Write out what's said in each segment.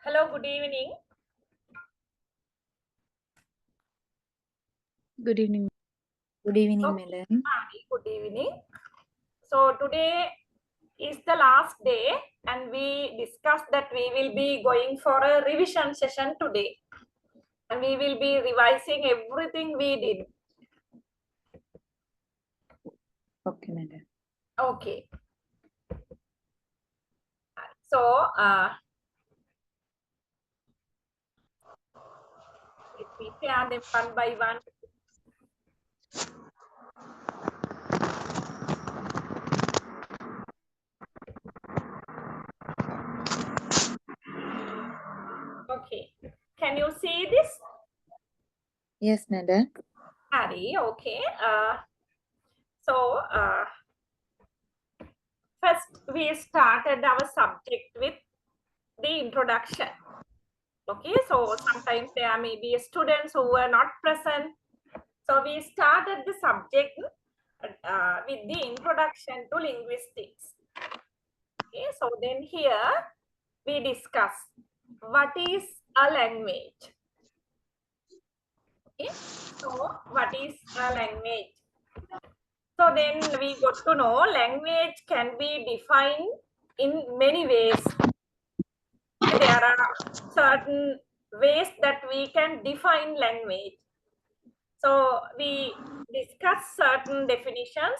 Hello, good evening. Good evening. Good evening, Okay. madam. Hi, good evening. So today is the last day and we discussed that we will be going for a revision session today. And we will be revising everything we did. Okay, madam. Okay. So, let me pair them one by one. Okay. Can you see this? Yes, madam. Harry, okay. So, first we started our subject with the introduction. Okay, so sometimes there may be students who were not present. So we started the subject with the introduction to linguistics. Okay, so then here we discuss what is a language. Okay, so what is a language? So then we got to know language can be defined in many ways. There are certain ways that we can define language. So we discuss certain definitions.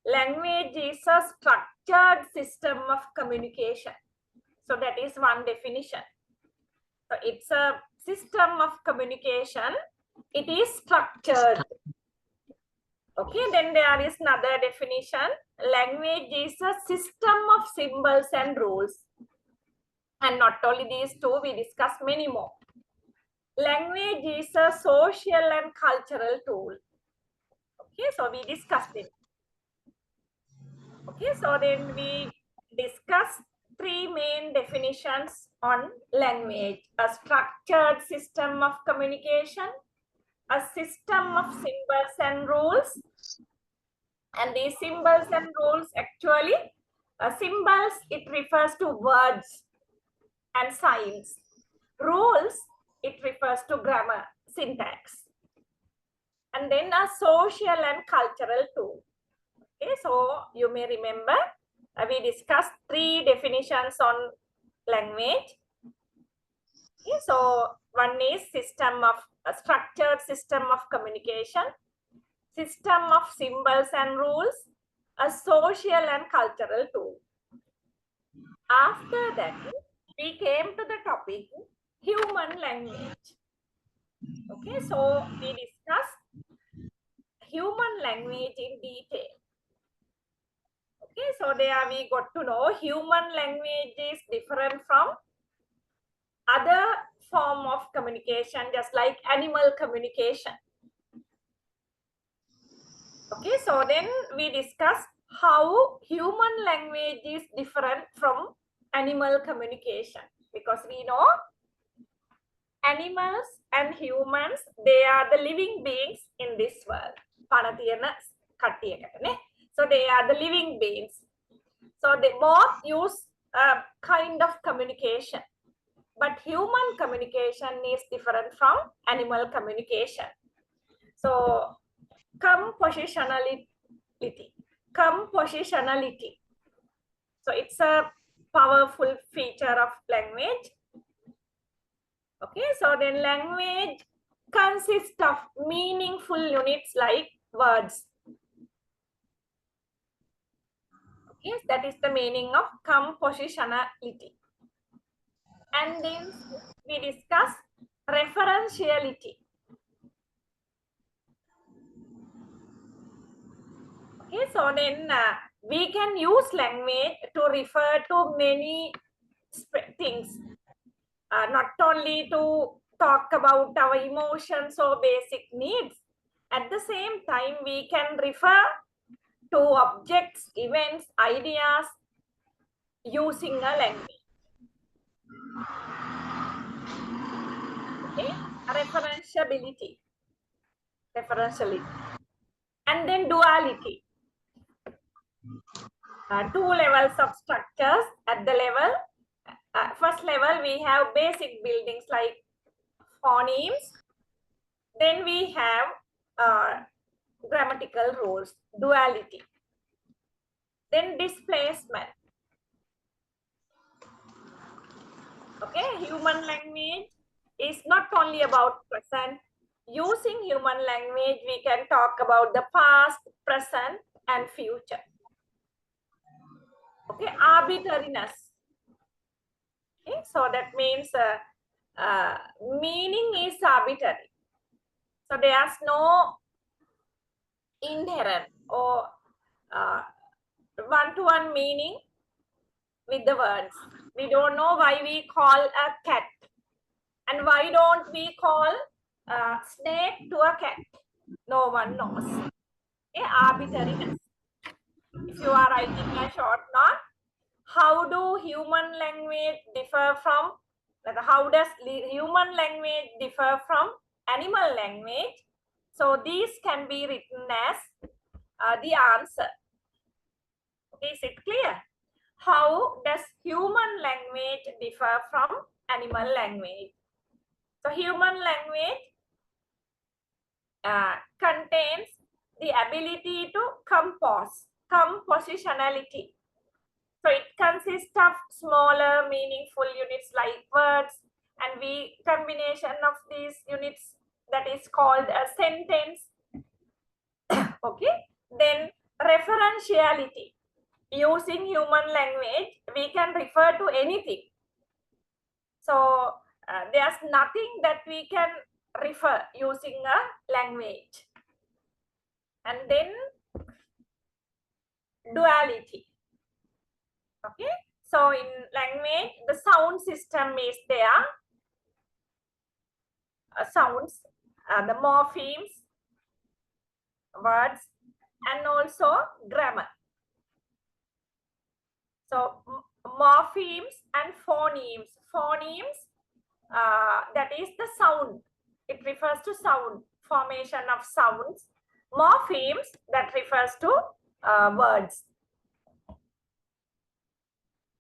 Language is a structured system of communication. So that is one definition. So it's a system of communication. It is structured. Okay, then there is another definition. Language is a system of symbols and rules. And not only these two, we discuss many more. Language is a social and cultural tool. Okay, so we discussed it. Okay, so then we discuss three main definitions on language: a structured system of communication, a system of symbols and rules. And these symbols and rules actually, symbols, it refers to words and signs. Rules, it refers to grammar, syntax. And then a social and cultural tool. Okay, so you may remember we discussed three definitions on language. Okay, so one is system of a structured system of communication, system of symbols and rules, a social and cultural tool. After that, we came to the topic human language. Okay, so we discussed human language in detail. Okay, so there we got to know human language is different from other form of communication, just like animal communication. Okay, so then we discuss how human language is different from animal communication, because we know animals and humans, they are the living beings in this world. So they are the living beings. So they both use a kind of communication. But human communication is different from animal communication. So compositionality. So it's a powerful feature of language. Okay, so then language consists of meaningful units like words. Yes, that is the meaning of compositionality. And then we discuss referentiality. Okay, so then we can use language to refer to many things, not only to talk about our emotions or basic needs. At the same time, we can refer to objects, events, ideas using a language. Okay, referentiality. And then duality. Two levels of structures. At the level first level, we have basic buildings like phonemes. Then we have grammatical rules, duality. Then displacement. Okay, human language is not only about present. Using human language, we can talk about the past, present, and future. Okay, arbitrariness. Okay, so that means meaning is arbitrary. So there's no inherent or one-to-one meaning with the words. We don't know why we call a cat, and why don't we call a snake to a cat? No one knows. Okay, arbitrariness. If you are writing a short note, how do human language differ from, how does human language differ from animal language? So these can be written as the answer. Okay, is it clear? How does human language differ from animal language? So human language contains the ability to compose, compositionality. So it consists of smaller meaningful units like words, and we combination of these units, that is called a sentence. Okay, then referentiality. Using human language, we can refer to anything. So there's nothing that we can refer using a language. And then duality. Okay, so in language, the sound system is there. Sounds, the morphemes, words, and also grammar. So morphemes and phonemes. Phonemes, that is the sound. It refers to sound, formation of sounds. Morphemes, that refers to words.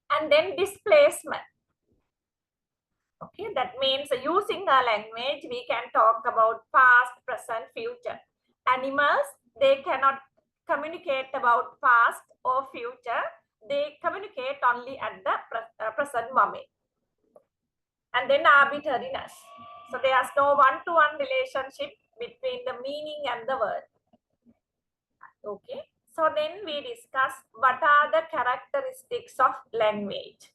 And then displacement. Okay, that means using a language, we can talk about past, present, future. Animals, they cannot communicate about past or future. They communicate only at the present moment. And then arbitrariness. So there's no one-to-one relationship between the meaning and the word. Okay, so then we discuss what are the characteristics of language.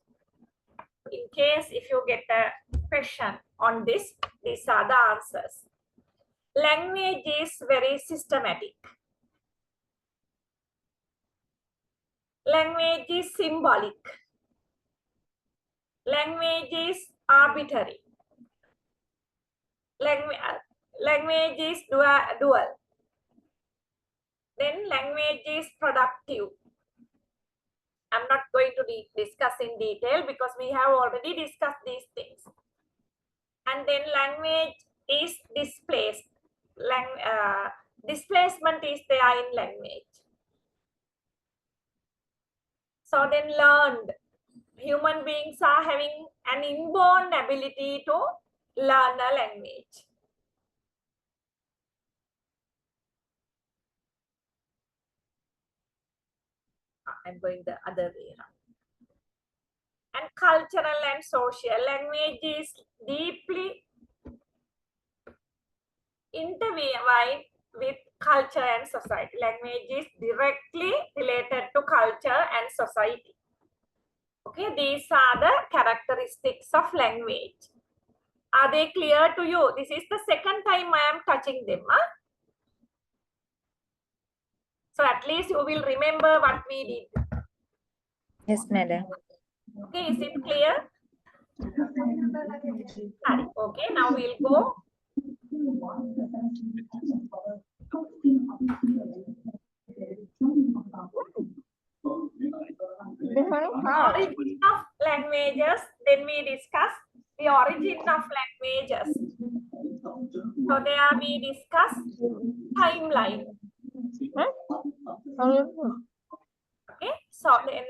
In case if you get a question on this, these are the answers. Language is very systematic. Language is symbolic. Language is arbitrary. Language is dual. Then language is productive. I'm not going to discuss in detail because we have already discussed these things. And then language is displaced. Displacement is there in language. So then learned. Human beings are having an inborn ability to learn a language. I'm going the other way around. And cultural and social. Language is deeply intertwined with culture and society. Language is directly related to culture and society. Okay, these are the characteristics of language. Are they clear to you? This is the second time I am touching them. Huh? So at least you will remember what we did. Yes, madam. Okay, is it clear? Okay, now we'll go. Origin of languages. Then we discuss the origin of languages. So there we discuss timeline. Okay, so then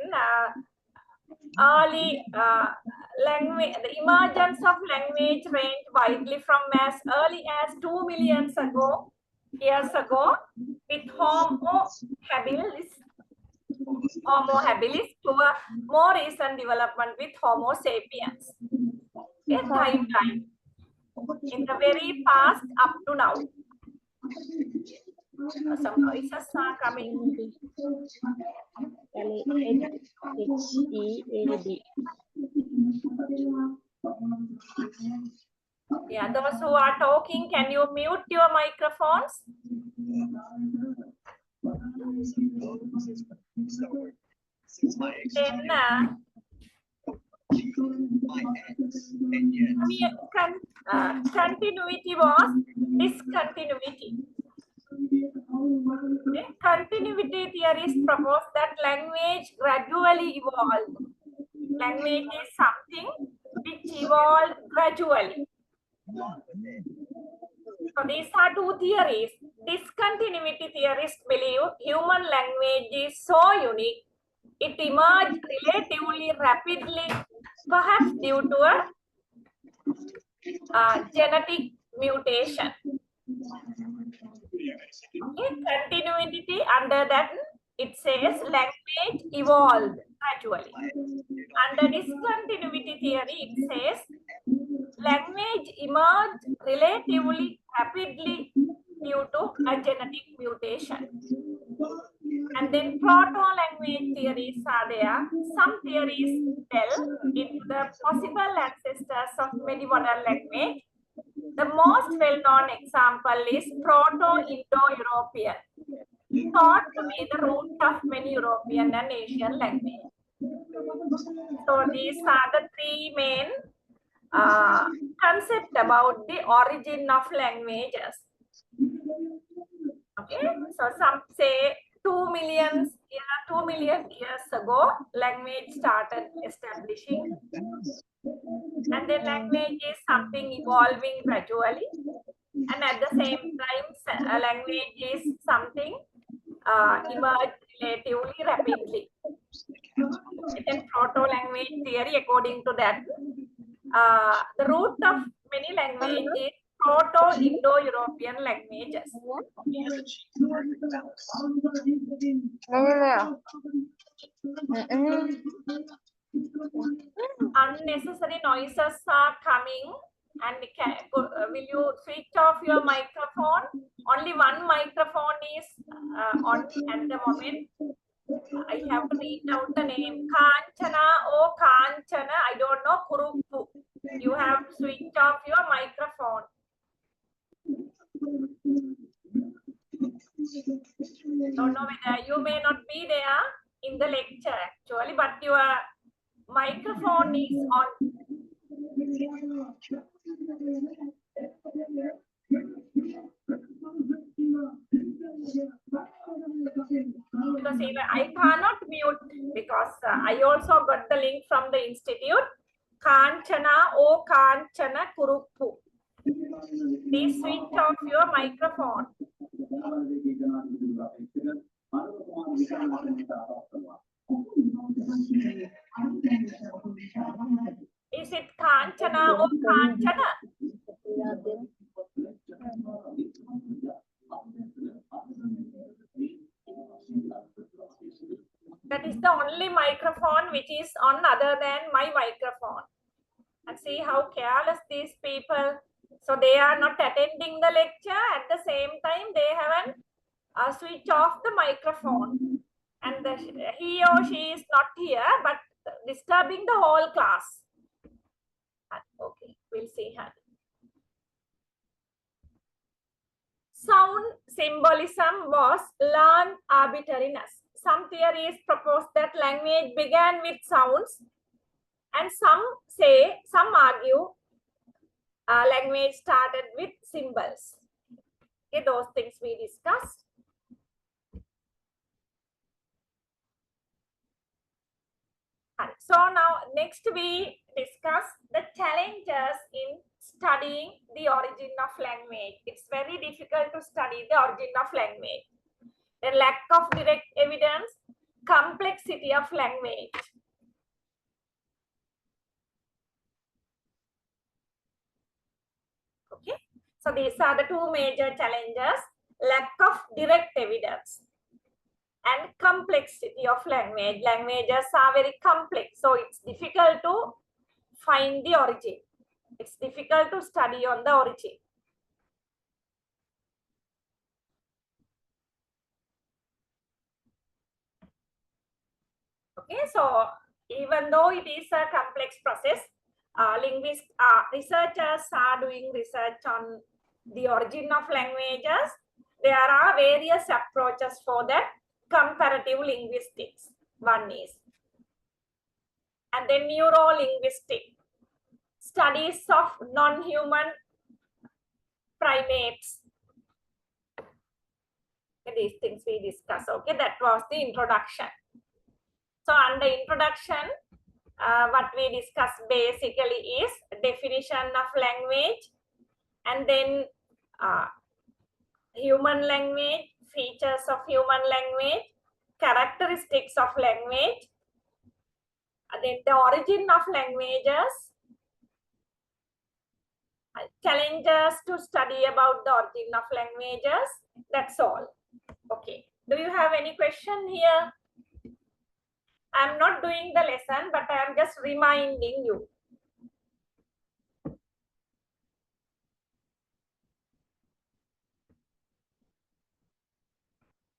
early language, the emergence of language ranged widely from as early as 2 million years ago with Homo habilis to a more recent development with Homo sapiens. A timeline in the very past up to now. Some noises are coming. H-E-A-D. Yeah, those who are talking, can you mute your microphones? Then continuity was discontinuity. Okay. Continuity theories propose that language gradually evolved. Language is something which evolved gradually. So these are two theories. Discontinuity theorists believe human language is so unique, it emerged relatively rapidly, perhaps due to a genetic mutation. Okay, continuity, under that it says language evolved gradually. Under discontinuity theory, it says language emerged relatively rapidly due to a genetic mutation. And then proto-language theories are there. Some theories delve into the possible ancestors of many modern language. The most well-known example is Proto-Indo-European, thought to be the root of many European and Asian languages. So these are the three main concept about the origin of languages. Okay, so some say 2 million years ago, language started establishing, and then language is something evolving gradually, and at the same time, language is something emerged relatively rapidly. And then proto-language theory, according to that, the root of many languages is Proto-Indo-European languages. Unnecessary noises are coming, and will you switch off your microphone? Only one microphone is on at the moment. I have to read out the name. Kanchana, oh Kanchana, I don't know, Kuruppu. You have to switch off your microphone. Don't know whether you may not be there in the lecture actually, but your microphone is on. Because I cannot mute because I also got the link from the institute. Kanchana, oh Kanchana Kuruppu. Please switch off your microphone. Is it Kanchana or Kanchana? That is the only microphone which is on other than my microphone. And see how careless these people. So they are not attending the lecture. At the same time, they haven't switched off the microphone. And he or she is not here, but disturbing the whole class. Okay, we'll see her. Sound symbolism was learned arbitrariness. Some theories propose that language began with sounds, and some argue language started with symbols. Okay, those things we discussed. So now next we discuss the challenges in studying the origin of language. It's very difficult to study the origin of language. The lack of direct evidence, complexity of language. So these are the two major challenges: lack of direct evidence and complexity of language. Languages are very complex, so it's difficult to find the origin. It's difficult to study on the origin. Okay, so even though it is a complex process, researchers are doing research on the origin of languages. There are various approaches for that. Comparative linguistics, one is. And then neuro-linguistic, studies of non-human primates. These things we discuss. Okay, that was the introduction. So under introduction, what we discuss basically is definition of language, and then human language, features of human language, characteristics of language, and then the origin of languages, challenges to study about the origin of languages. That's all. Okay. Do you have any question here? I'm not doing the lesson, but I am just reminding you.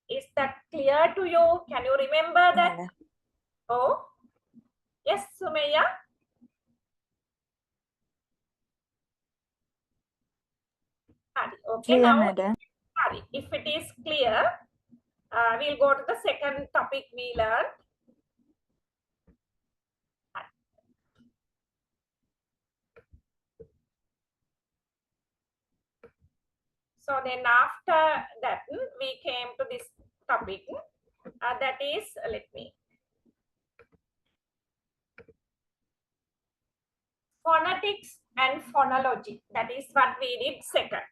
Is that clear to you? Can you remember that? Madam. Oh, yes, Sumaya. Okay, Clear, now, madam. if it is clear, we'll go to the second topic we learned. So then after that, we came to this topic. That is, let me. Phonetics and phonology. That is what we did second.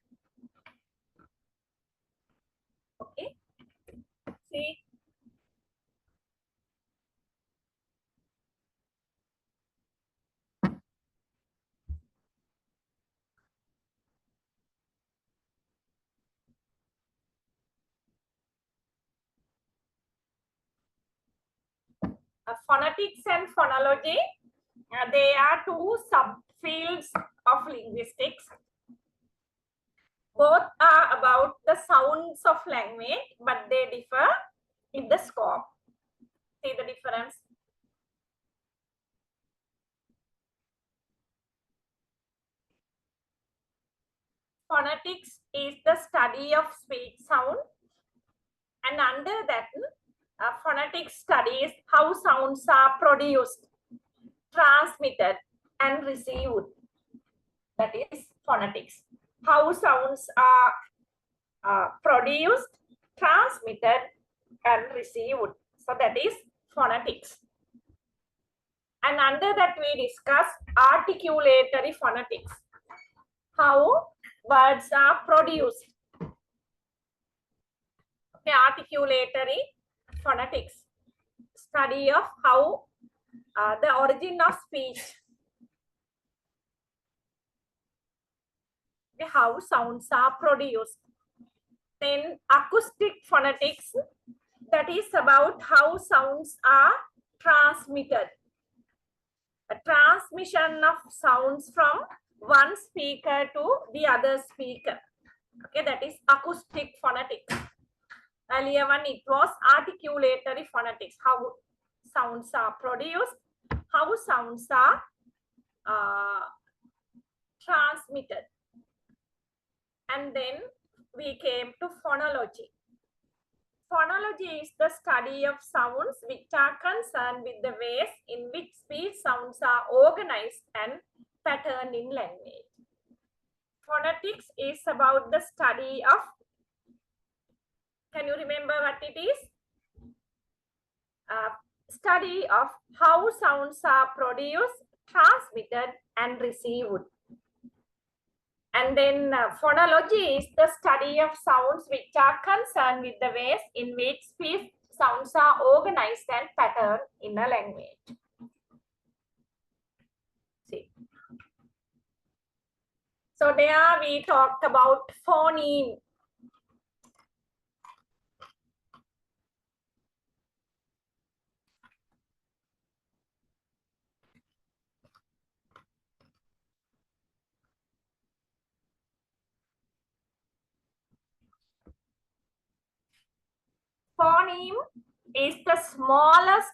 Okay. See. Phonetics and phonology, they are two subfields of linguistics. Both are about the sounds of language, but they differ in the scope. See the difference? Phonetics is the study of speech sound, and under that, phonetics studies how sounds are produced, transmitted, and received. That is phonetics. How sounds are produced, transmitted, and received. So that is phonetics. And under that we discuss articulatory phonetics. How words are produced. Okay, articulatory phonetics. Study of how the origin of speech. Okay, how sounds are produced. Then acoustic phonetics. That is about how sounds are transmitted. A transmission of sounds from one speaker to the other speaker. Okay, that is acoustic phonetics. Earlier one, it was articulatory phonetics, how sounds are produced, how sounds are transmitted. And then we came to phonology. Phonology is the study of sounds which are concerned with the ways in which speech sounds are organized and patterned in language. Phonetics is about the study of, can you remember what it is? Study of how sounds are produced, transmitted, and received. And then phonology is the study of sounds which are concerned with the ways in which speech sounds are organized and patterned in a language. See. So there we talked about phoneme. Phoneme is the smallest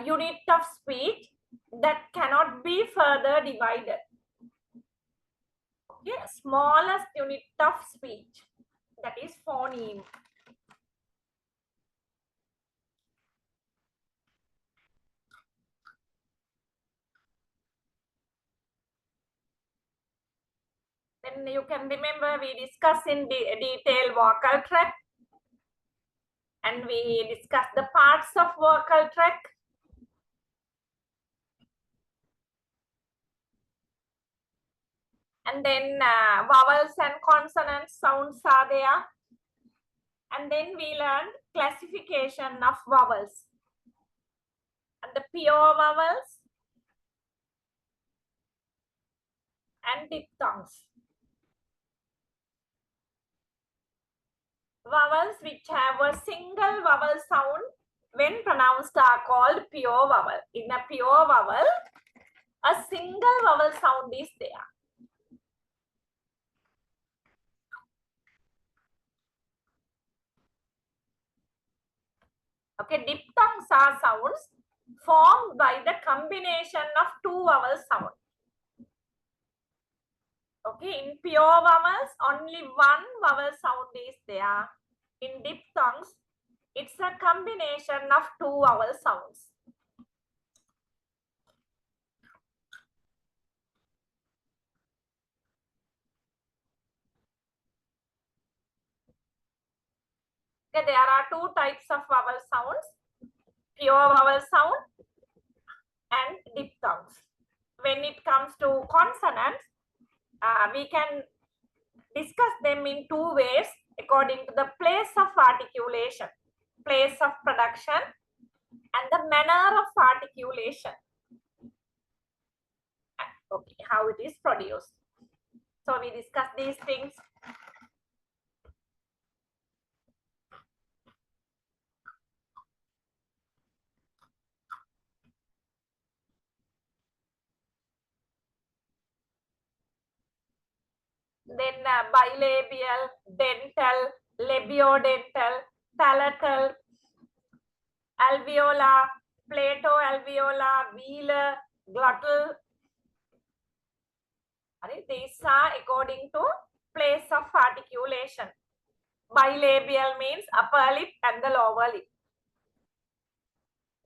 unit of speech that cannot be further divided. Okay, smallest unit of speech, that is phoneme. Then you can remember we discussed in detail vocal tract, and we discussed the parts of vocal tract. And then vowels and consonant sounds are there. And then we learned classification of vowels. And the pure vowels and diphthongs. Vowels which have a single vowel sound when pronounced are called pure vowel. In a pure vowel, a single vowel sound is there. Okay, diphthongs are sounds formed by the combination of two vowel sounds. Okay, in pure vowels, only one vowel sound is there. In diphthongs, it's a combination of two vowel sounds. Okay, there are two types of vowel sounds, pure vowel sound and diphthongs. When it comes to consonants, we can discuss them in two ways according to the place of articulation, place of production, and the manner of articulation. Okay, how it is produced. So we discuss these things. Then bilabial, dental, labiodental, palatal, alveolar, plato-alveolar, velar, glottal. These are according to place of articulation. Bilabial means upper lip and the lower lip.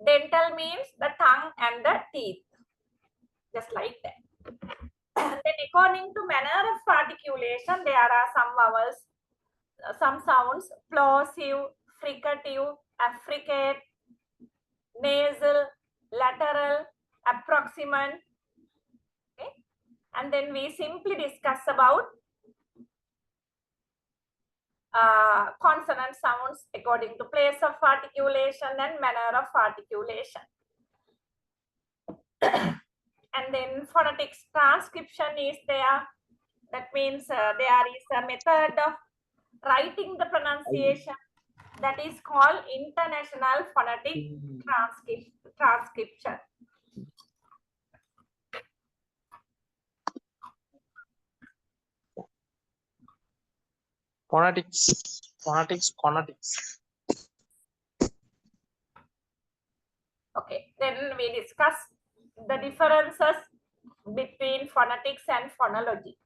Dental means the tongue and the teeth. Just like that. Then according to manner of articulation, there are some vowels, some sounds, plosive, fricative, affricate, nasal, lateral, approximant. Okay. And then we simply discuss about consonant sounds according to place of articulation and manner of articulation. And then phonetics transcription is there. That means there is a method of writing the pronunciation that is called international phonetic transcription. Phonetics. Okay, then we discuss the differences between phonetics and phonology.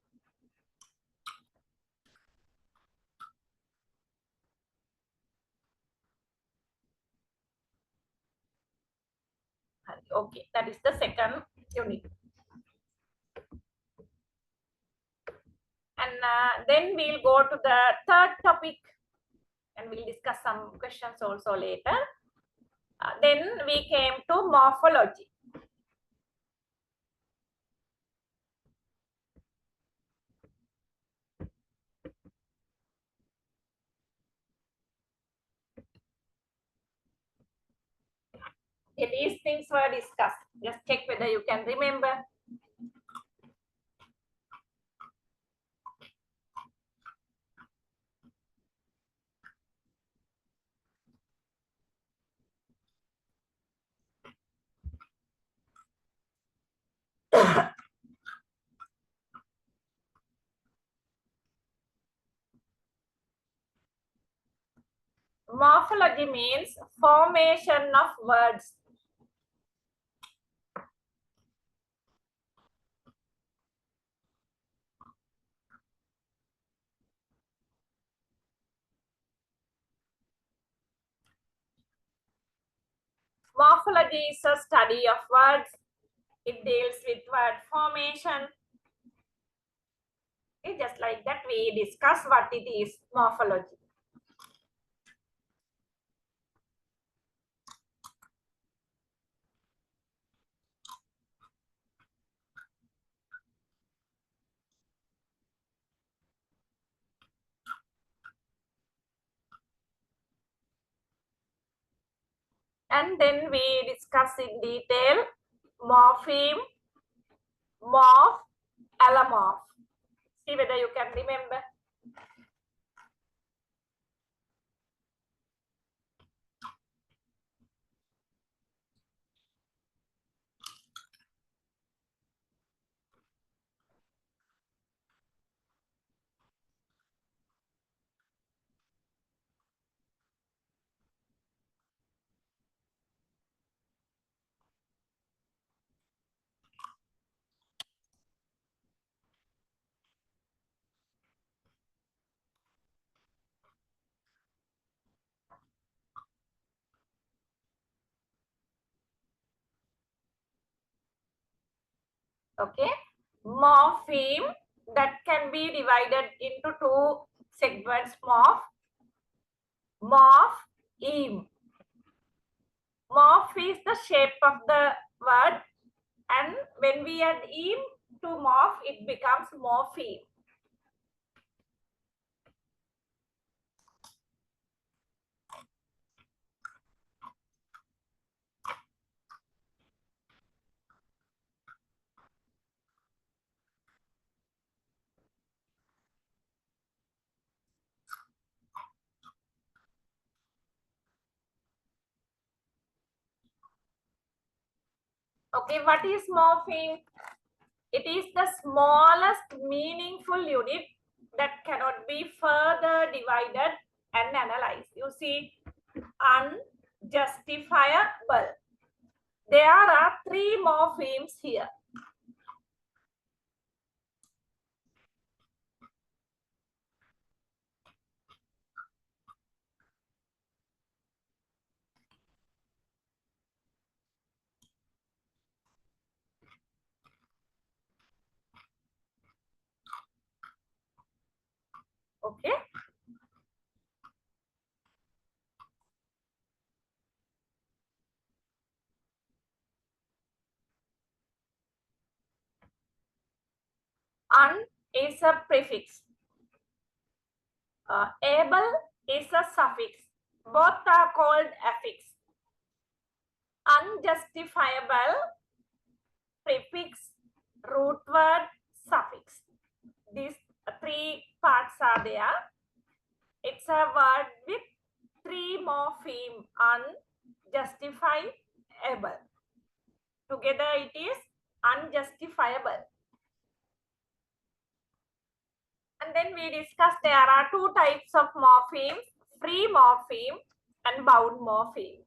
Okay, that is the second unit. And then we'll go to the third topic and we'll discuss some questions also later. Then we came to morphology. Okay, these things were discussed. Just check whether you can remember. Morphology means formation of words. Morphology is a study of words. It deals with word formation. It's just like that we discuss what it is, morphology. And then we discuss in detail morpheme, morph, allomorph. See whether you can remember. Okay, morpheme that can be divided into two segments, morph, morph-eme. Morph is the shape of the word, and when we add eme to morph, it becomes morpheme. Okay, what is morpheme? It is the smallest meaningful unit that cannot be further divided and analyzed. You see, unjustifiable. There are three morphemes here. Okay. Un is a prefix. Able is a suffix. Both are called affix. Unjustifiable, prefix, root word, suffix. These three parts are there. It's a word with three morpheme, unjustifiable. Together it is unjustifiable. And then we discussed there are two types of morphemes, free morpheme and bound morpheme.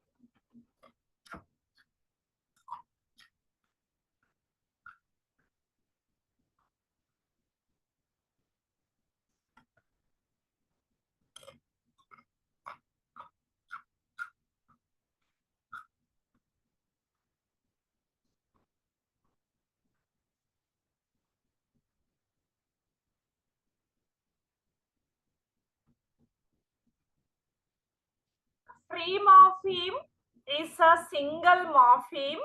Free morpheme is a single morpheme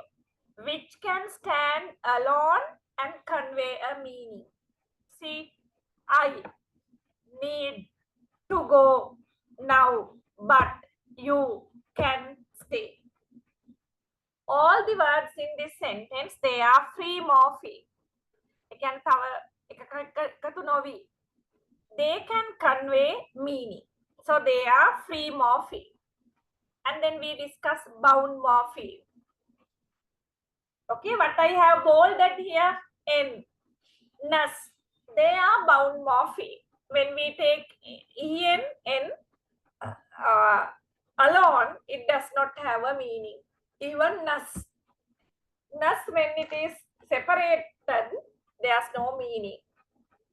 which can stand alone and convey a meaning. See, I need to go now, but you can stay. All the words in this sentence, they are free morpheme. They can convey meaning. So they are free morpheme. And then we discuss bound morpheme. Okay, what I have bolded here, N, nus, they are bound morpheme. When we take en, n, have a meaning. Even nas. Nas, when it is separated, there's no meaning.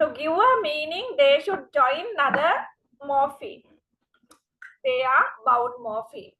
To give a meaning, they should join another morpheme. They are bound morpheme.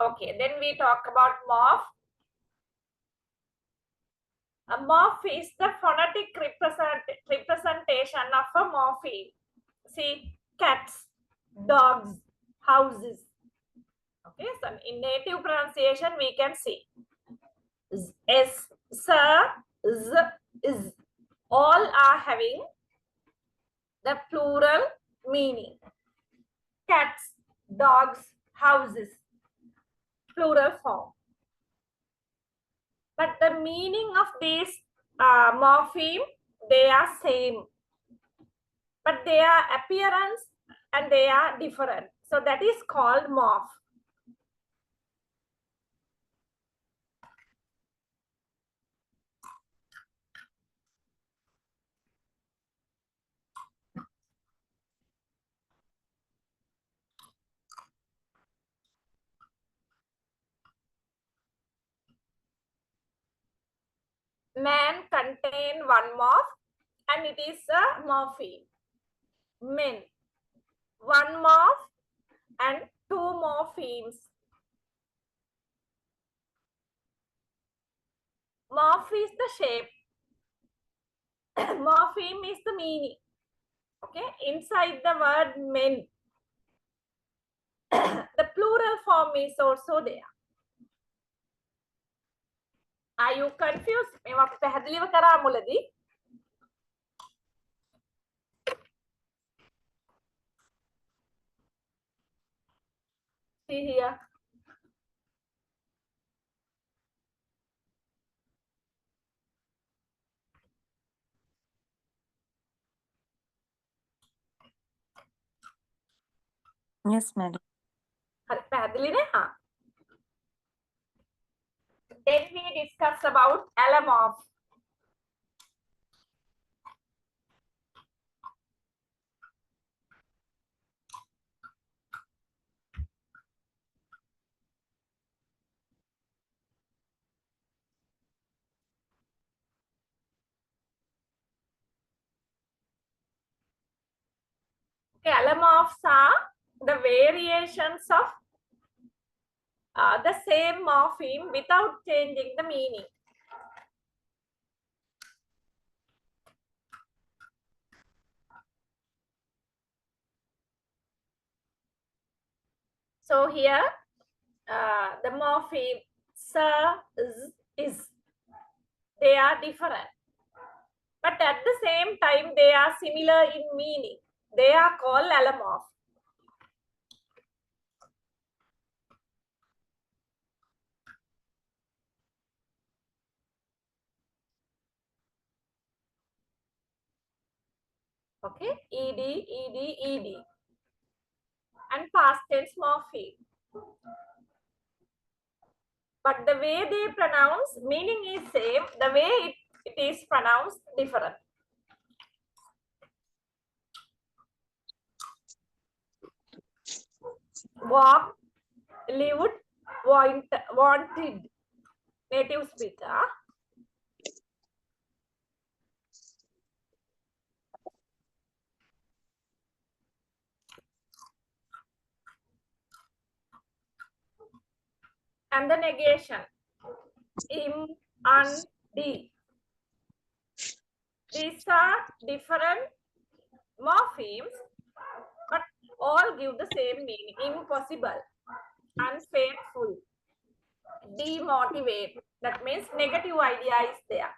Okay, then we talk about morph. A morph is the phonetic representation of a morpheme. See, cats, dogs, houses. Okay, so in native pronunciation, we can see s, sir, z, is. All are having the plural meaning. Cats, dogs, houses, plural form. But the meaning of these morpheme, they are same. But their appearance and they are different. So that is called morph. Man contain one morph and it is a morpheme. Men, one morph and two morphemes. Morph is the shape. Morpheme is the meaning. Okay, inside the word men, the plural form is also there. Are you confused? මේවා අපි පැහැදිලිව කරා මුලදී. See here. Yes, madam. හරි පැහැදිලි නේ? හා. Then we discuss about allomorph. Okay, allomorphs are the variations of the same morpheme without changing the meaning. So here, the morpheme sir, is, they are different. But at the same time, they are similar in meaning. They are called allomorph. Okay, ed, ed, ed. And past tense morpheme. But the way they pronounce, meaning is same. The way it is pronounced, different. Walk, lived, wanted. Native speaker. And the negation. Im, un, d. These are different morphemes, but all give the same meaning. Impossible, unfaithful, demotivate. That means negative idea is there.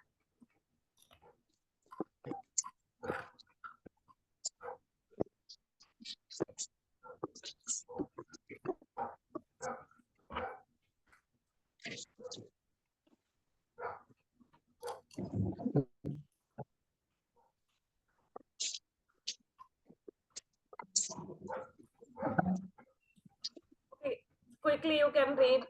Okay. Quickly you can read.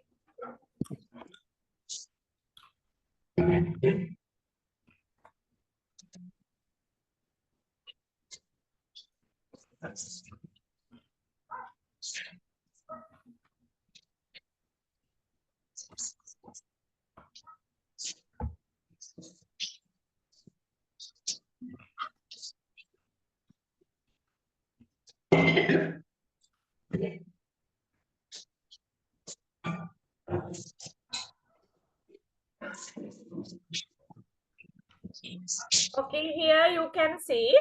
Okay, here you can see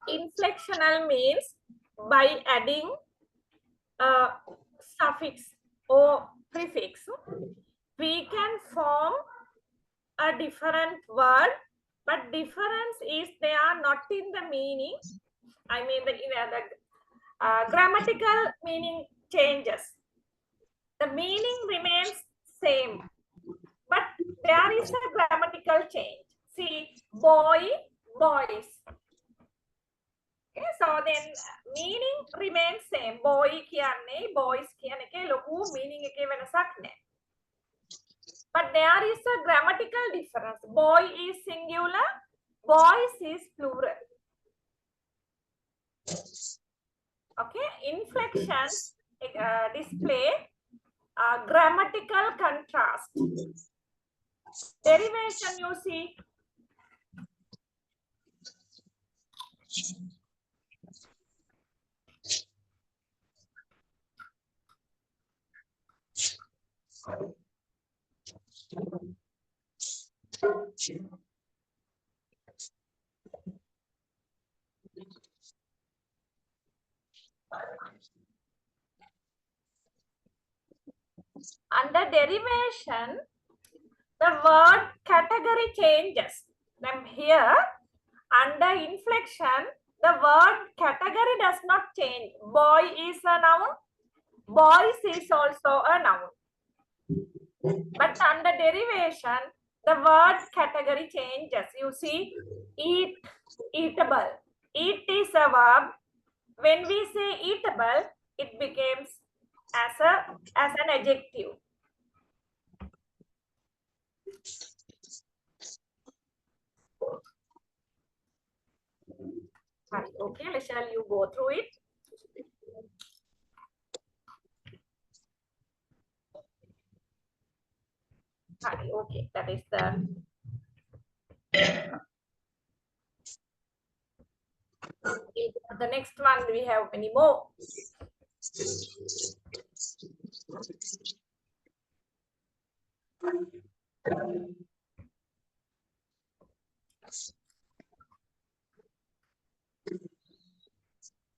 inflectional means by adding a suffix or prefix, we can form a different word, but difference is they are not in the meaning. I mean, the grammatical meaning changes. The meaning remains same, but there is a grammatical change. See, boy, boys. Okay, so then meaning remains same. Boy කියන්නේ boys කියන එකේ ලොකු meaning එකේ වෙනසක් නැහැ. But there is a grammatical difference. Boy is singular, boys is plural. Okay, inflections display grammatical contrast. Derivation you see. Under derivation, the word category changes. Then here, under inflection, the word category does not change. Boy is a noun, boys is also a noun. But under derivation, the word category changes. You see, eat, eatable. Eat is a verb. When we say eatable, it becomes as an adjective. Okay, shall you go through it? Okay, that is the next one. We have many more.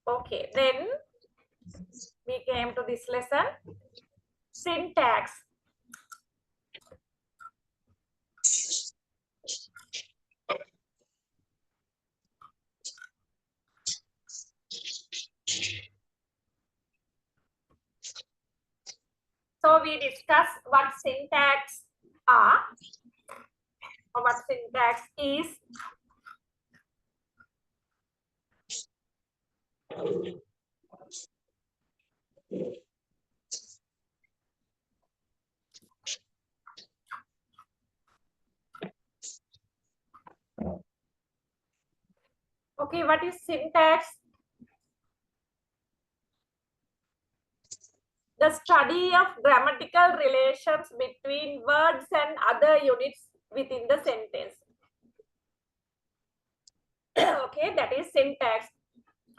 Okay, then we came to this lesson, syntax. So we discuss what syntax are, or what syntax is. Okay, what is syntax? The study of grammatical relations between words and other units within the sentence. Okay, that is syntax.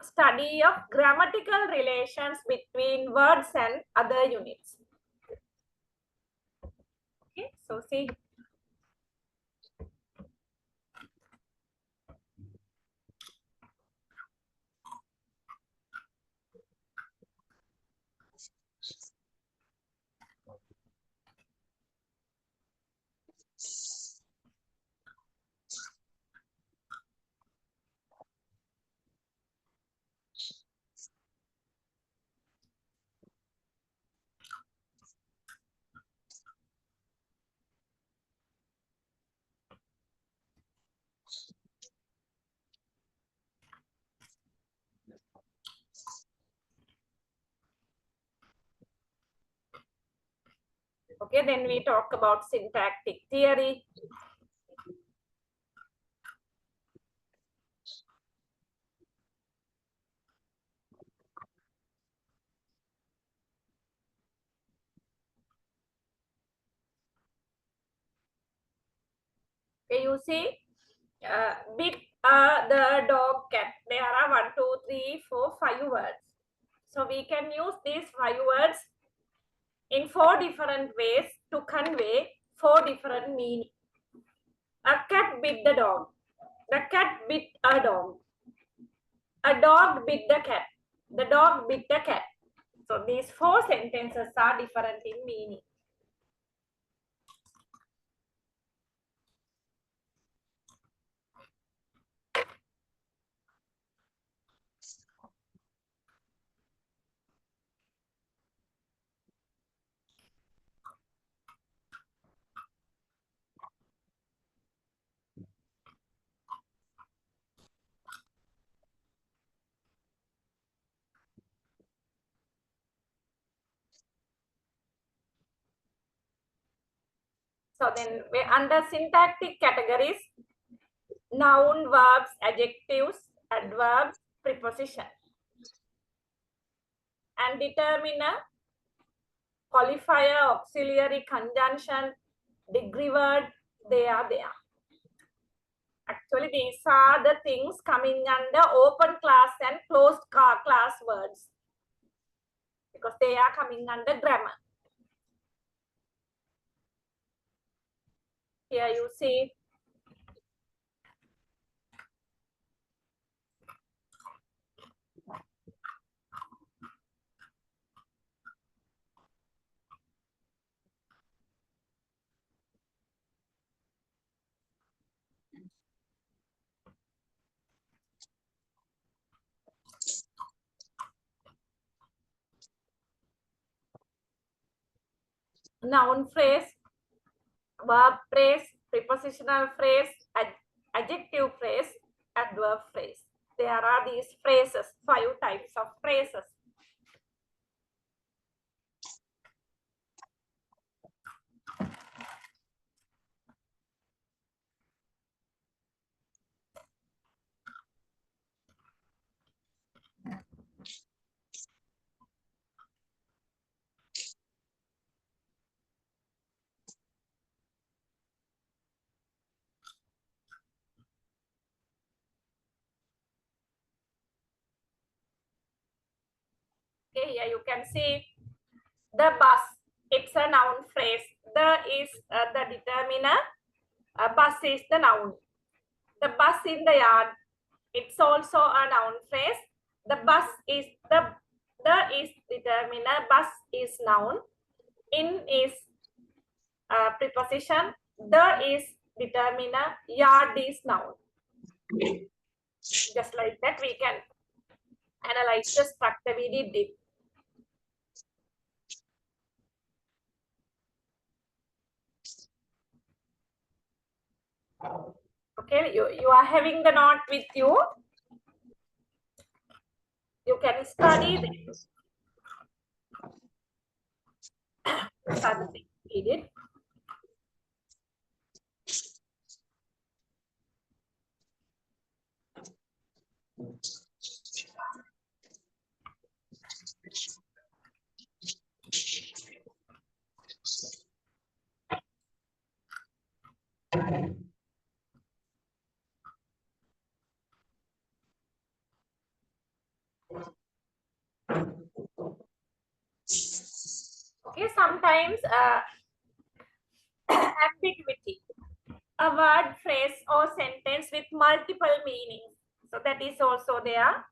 Study of grammatical relations between words and other units. Okay, so see. Okay, then we talk about syntactic theory. Okay, you see, bit, the dog, cat. There are 1, 2, 3, 4, 5 words. So we can use these 5 words in 4 different ways to convey 4 different meanings. A cat bit the dog. The cat bit a dog. A dog bit the cat. The dog bit the cat. So these 4 sentences are different in meaning. So then we under syntactic categories, noun, verbs, adjectives, adverbs, preposition. And determiner, qualifier, auxiliary, conjunction, degree word, they are there. Actually, these are the things coming under open class and closed class words because they are coming under grammar. Here you see noun phrase, verb phrase, prepositional phrase, adjective phrase, adverb phrase. There are these phrases, 5 types of phrases. Okay, here you can see the bus. It's a noun phrase. The is the determiner. Bus is the noun. The bus in the yard. It's also a noun phrase. The bus is the is determiner. Bus is noun. In is preposition. The is determiner. Yard is noun. Just like that, we can analyze the structure we did it. Okay, you are having the note with you. You can study this. Start the read it. Okay, sometimes ambiguity, a word, phrase, or sentence with multiple meanings. So that is also there.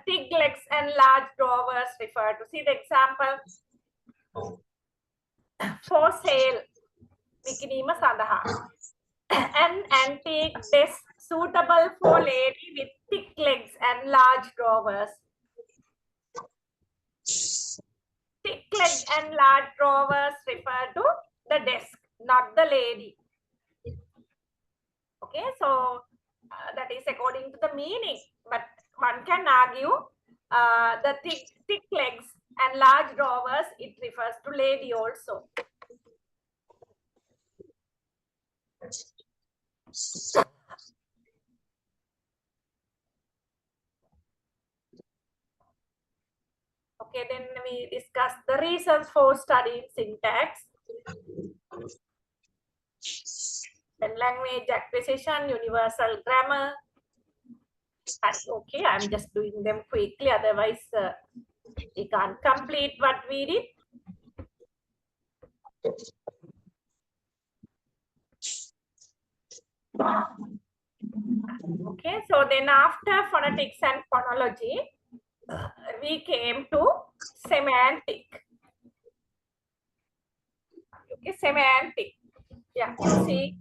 Thick legs and large drawers refer to. See the example. For sale. Vikinima sadaha. An antique desk suitable for lady with thick legs and large drawers. Thick leg and large drawers refer to the desk, not the lady. Okay, so that is according to the meaning, but one can argue the thick legs And large drovers, it refers to lady also. Okay, then we discuss the reasons for studying syntax. Then language acquisition, universal grammar. And okay, I'm just doing them quickly, otherwise we can't complete what we did. Okay, so then after phonetics and phonology, we came to semantic. Okay, semantic. Yeah, you see.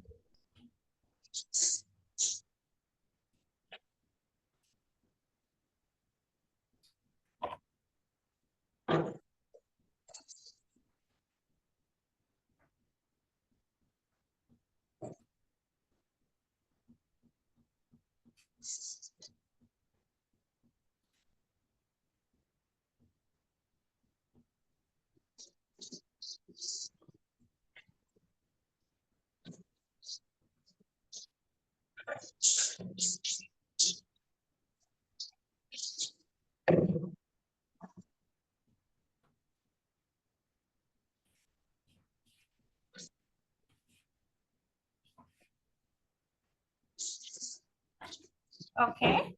Okay.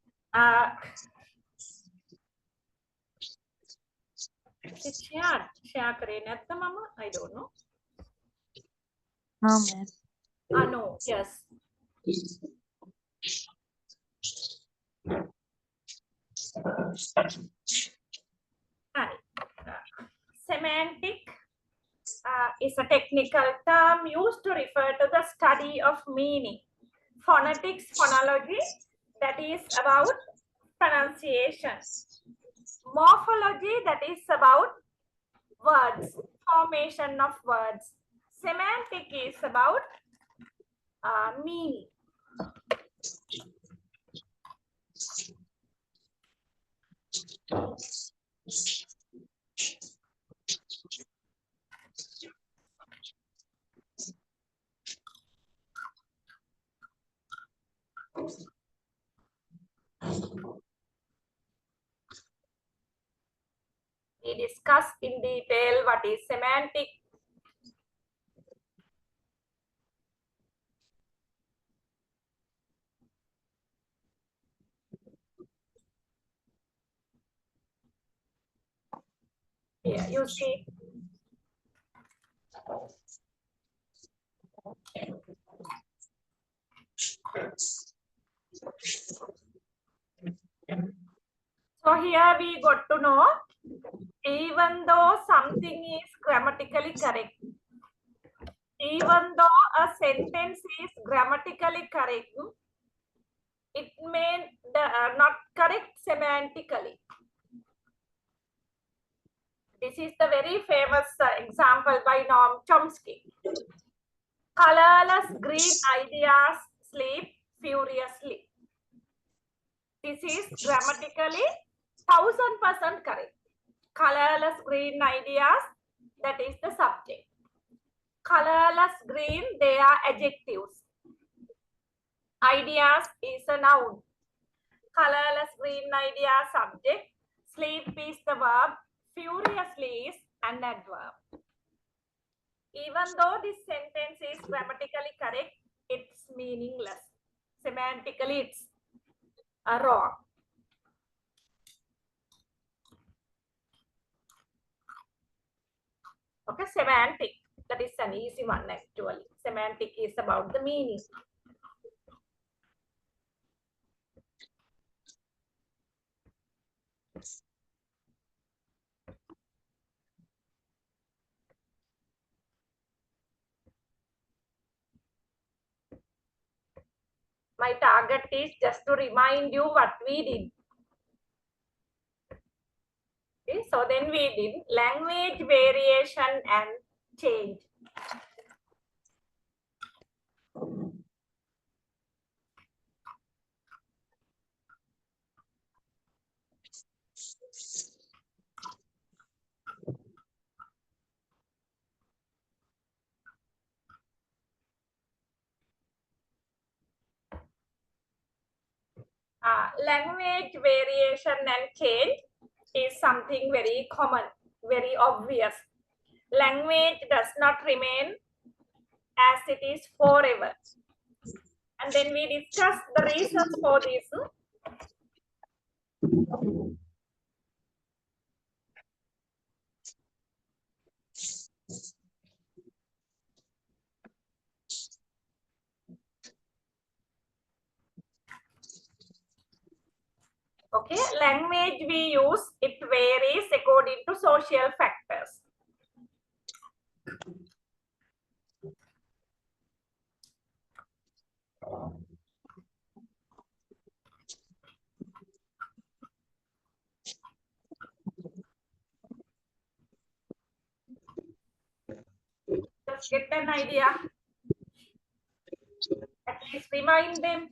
Share करे නැත්නම් මම I don't know. No, ma'am. No, yes. Right. Semantic is a technical term used to refer to the study of meaning. Phonetics, phonology, that is about pronunciation. Morphology, that is about words, formation of words. Semantic is about meaning. We discussed in detail what is semantic. Here you see. So here we got to know, even though something is grammatically correct, even though a sentence is grammatically correct, it may not correct semantically. This is the very famous example by Noam Chomsky. Colorless green ideas sleep furiously. This is grammatically 1000% correct. Colorless green ideas, that is the subject. Colorless green, they are adjectives. Ideas is a noun. Colorless green idea, subject. Sleep is the verb. Furiously is an adverb. Even though this sentence is grammatically correct, it's meaningless. Semantically, it's wrong. Okay, semantic. That is an easy one actually. Semantic is about the meaning. My target is just to remind you what we did. Okay, so then we did language variation and change. Language variation and change is something very common, very obvious. Language does not remain as it is forever. And then we discuss the reasons for this. Okay, language we use, it varies according to social factors. Just get an idea. At least remind them.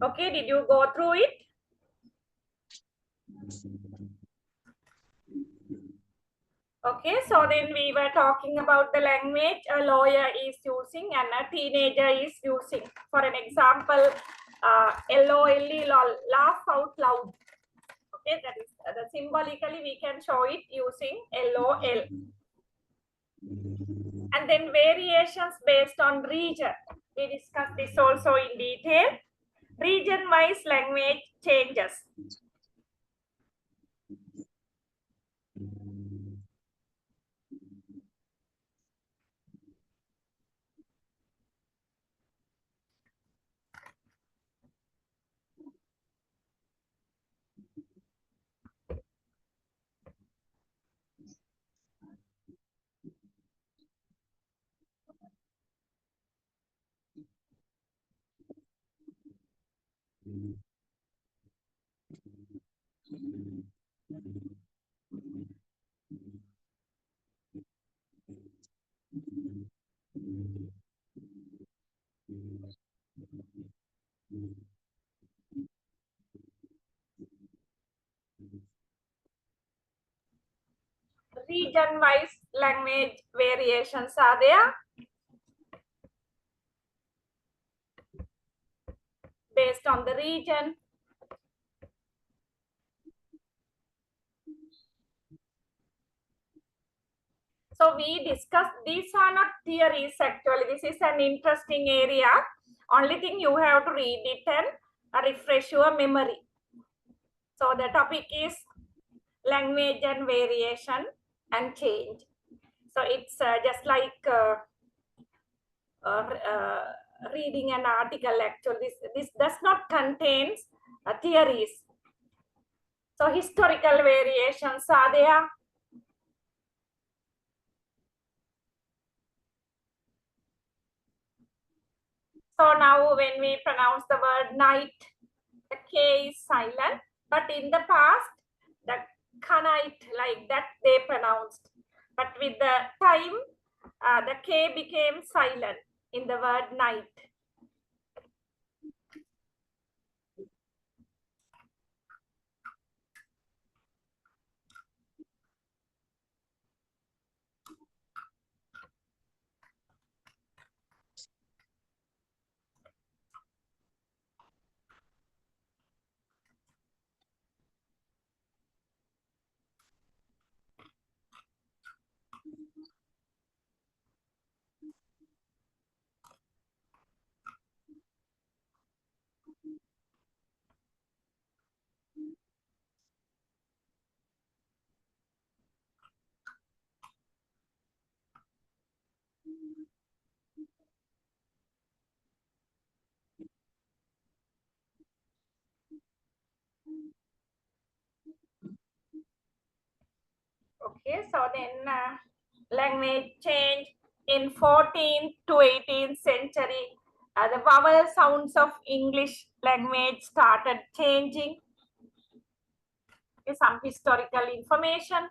Okay, did you go through it? Okay, so then we were talking about the language a lawyer is using and a teenager is using. For an example, LOL, lol, laugh out loud. Okay, that is symbolically we can show it using LOL. And then variations based on region. We discussed this also in detail. Region-wise language changes. Region-wise language variations are there based on the region. So we discussed, these are not theories actually, this is an interesting area. Only thing you have to read it and refresh your memory. So the topic is language and variation and change. So it's just like reading an article actually. This does not contain theories. So historical variations are there. So now when we pronounce the word night, the K is silent. But in the past, the kanite, like that they pronounced. But with the time, the K became silent in the word night. then language change in 14th to 18th century. The vowel sounds of English language started changing. Some historical information.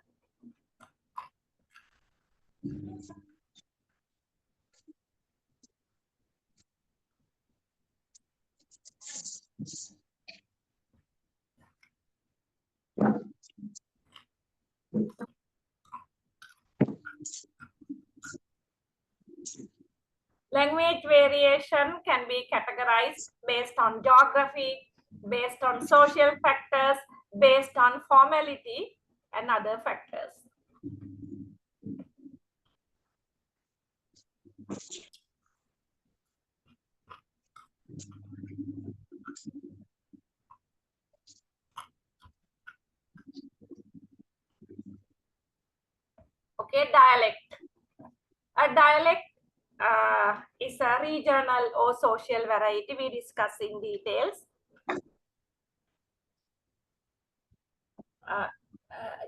Language variation can be categorized based on geography, based on social factors, based on formality, and other factors. Okay, dialect. A dialect is a regional or social variety we discuss in details.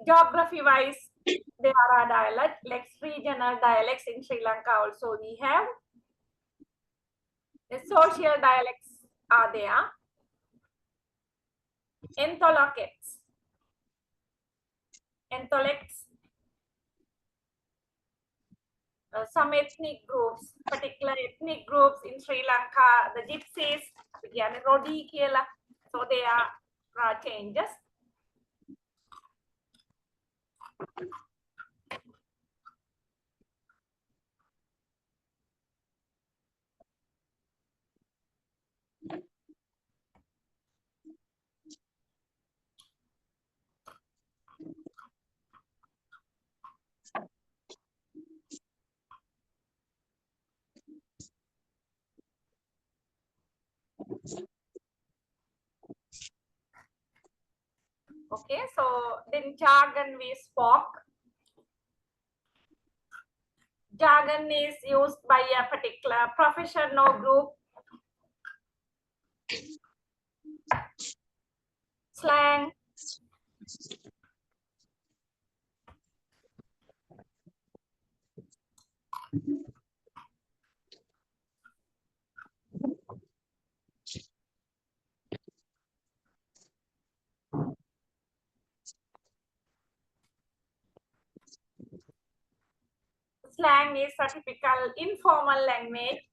Geography-wise, there are dialects, like regional dialects in Sri Lanka also we have. The social dialects are there. Entholocates. Entholects. Some ethnic groups, particular ethnic groups in Sri Lanka, the Gypsies, Rodi Kiela, so there are changes. Okay, so then jargon we spoke. Jargon is used by a particular profession or group. Slang. Slang is a typical informal language.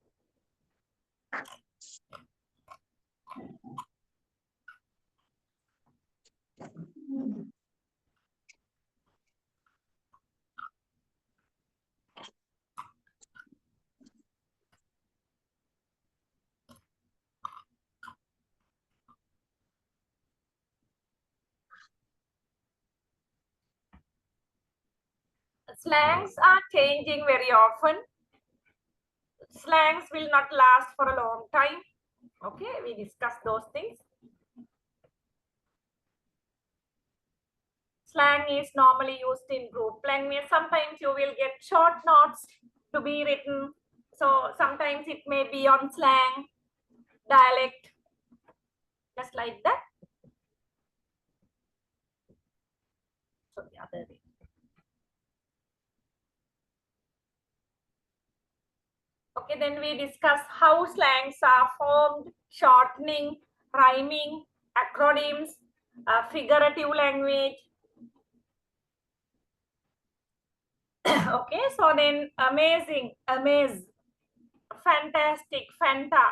Slangs are changing very often. Slangs will not last for a long time. Okay, we discussed those things. Slang is normally used in group language. Sometimes you will get short notes to be written. So sometimes it may be on slang, dialect, just like that. So the other way. Okay, then we discuss how slangs are formed, shortening, rhyming, acronyms, figurative language. Okay, so then amazing, amaze, fantastic, fanta.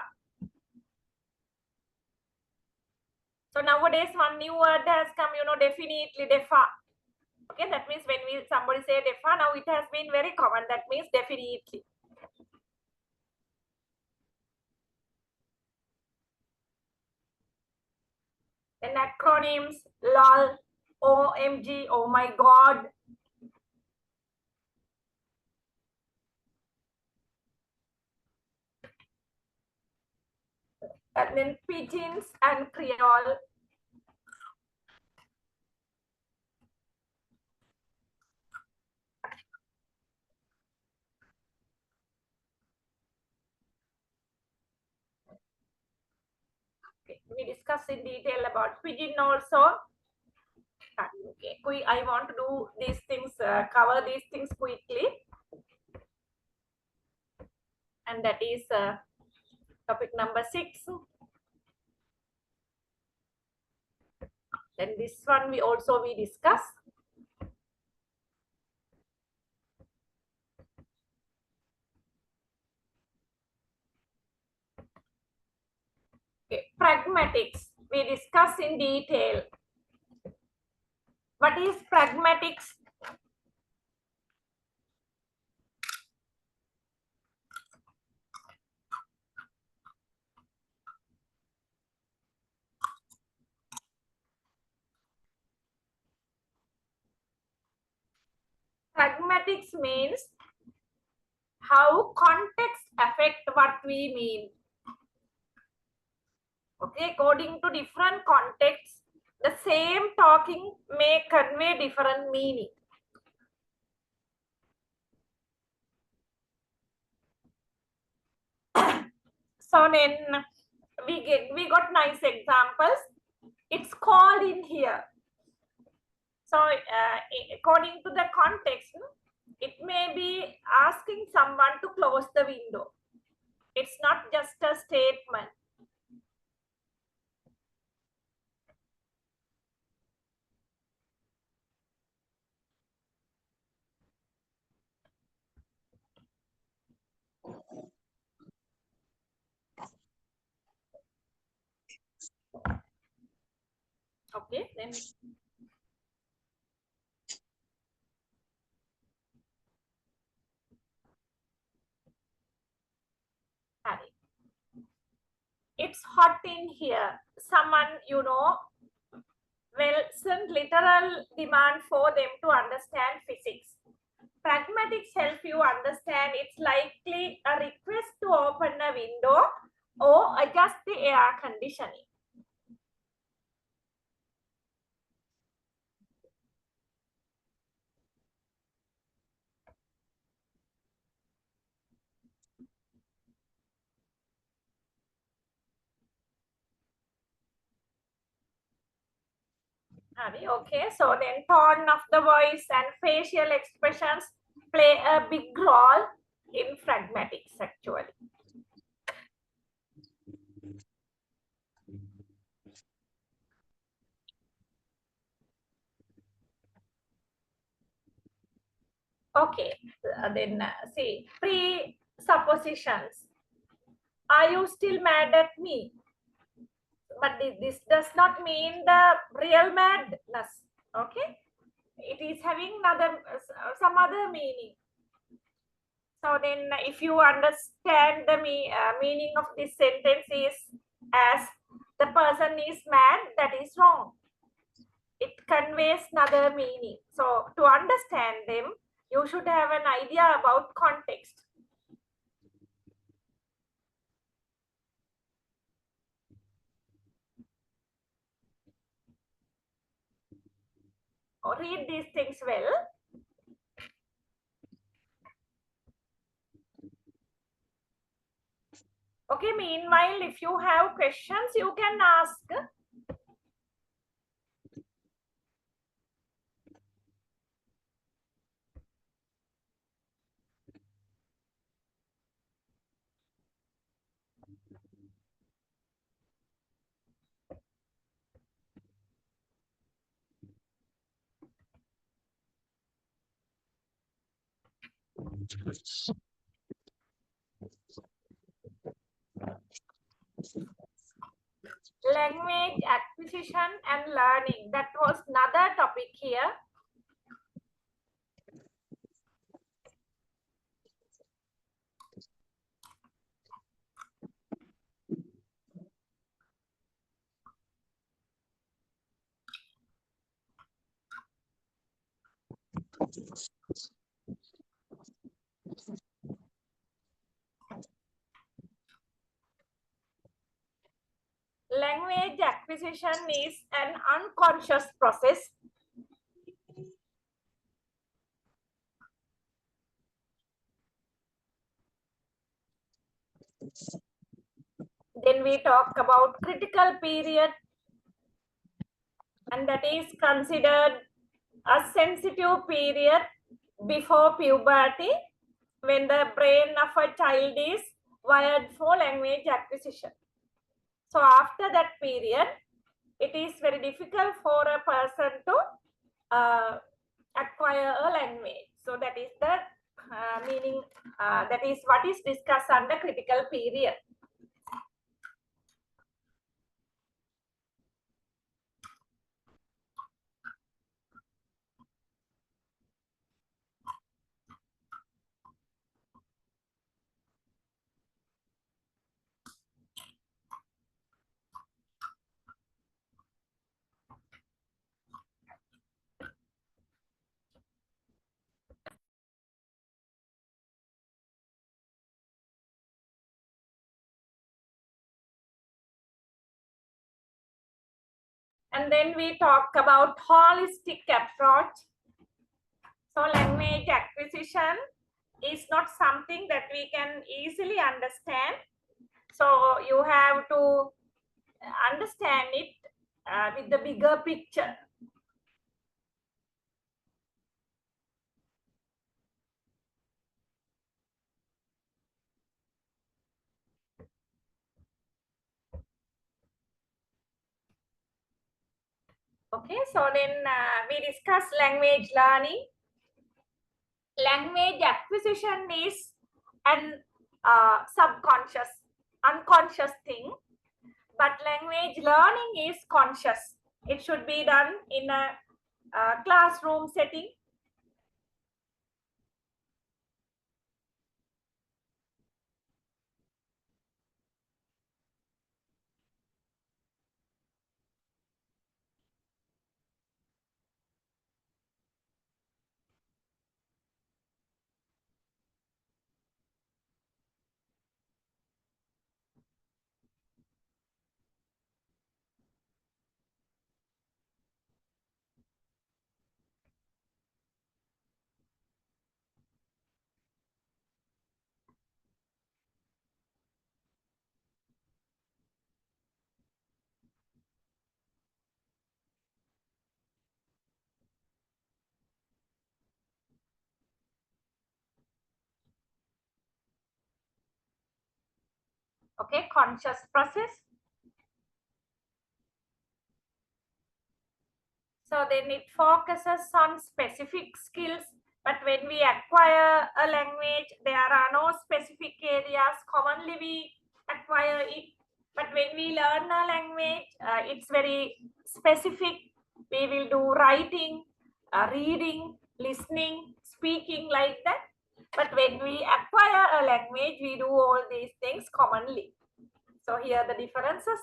So nowadays one new word has come, definitely defa. Okay, that means when somebody say defa, now it has been very common. That means definitely. Then acronyms, lol, OMG, oh my god. And then pidgins and Creole. Okay, we discuss in detail about pidgin also. Okay, I want to do these things, cover these things quickly, and that is topic number 6. Then this one we discuss. Okay, pragmatics we discuss in detail. What is pragmatics? Pragmatics means how context affect what we mean. Okay, according to different contexts, the same talking may convey different meaning. So then we got nice examples. It's called in here. So according to the context, it may be asking someone to close the window. It's not just a statement. Okay, then Harry. It's hot in here. Someone, send literal demand for them to understand physics. Pragmatics help you understand it's likely a request to open a window or adjust the air conditioning. Okay, so then tone of the voice and facial expressions play a big role in pragmatics actually. Okay, then see, presuppositions. Are you still mad at me? But this does not mean the real madness. Okay, it is having some other meaning. So then if you understand the meaning of this sentence is as the person is mad, that is wrong. It conveys another meaning. So to understand them, you should have an idea about context. Or read these things well. Okay, meanwhile, if you have questions, you can ask. Language acquisition and learning. That was another topic here. Language acquisition is an unconscious process. Then we talk about critical period. and that is considered a sensitive period before puberty, when the brain of a child is wired for language acquisition. So after that period, it is very difficult for a person to acquire a language. So that is the meaning, that is what is discussed under critical period. And then we talk about holistic approach. So language acquisition is not something that we can easily understand. So you have to understand it with the bigger picture. Okay, so then we discuss language learning. Language acquisition is an subconscious, unconscious thing, but language learning is conscious. It should be done in a classroom setting. Okay, conscious process. So then it focuses on specific skills, but when we acquire a language, there are no specific areas. Commonly we acquire it, but when we learn a language, it's very specific. We will do writing, reading, listening, speaking, like that. But when we acquire a language, we do all these things commonly. So here are the differences.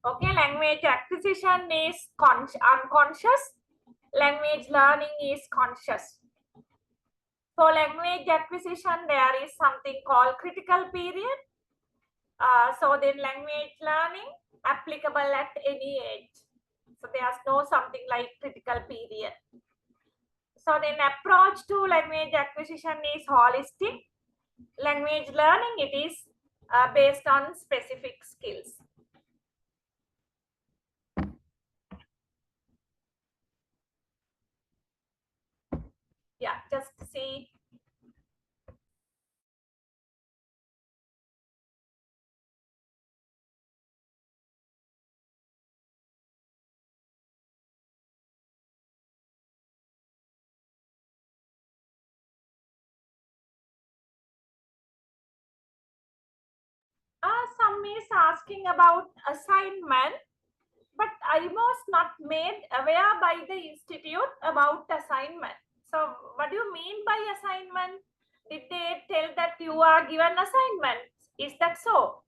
Okay, language acquisition is unconscious. Language learning is conscious. For language acquisition, there is something called critical period. So then language learning applicable at any age. So there's no something like critical period. So then approach to language acquisition is holistic. Language learning, it is based on specific skills. Yeah, just see. Some is asking about assignment. But I was not made aware by the institute about assignment. So what do you mean by assignment? Did they tell that you are given assignments? Is that so?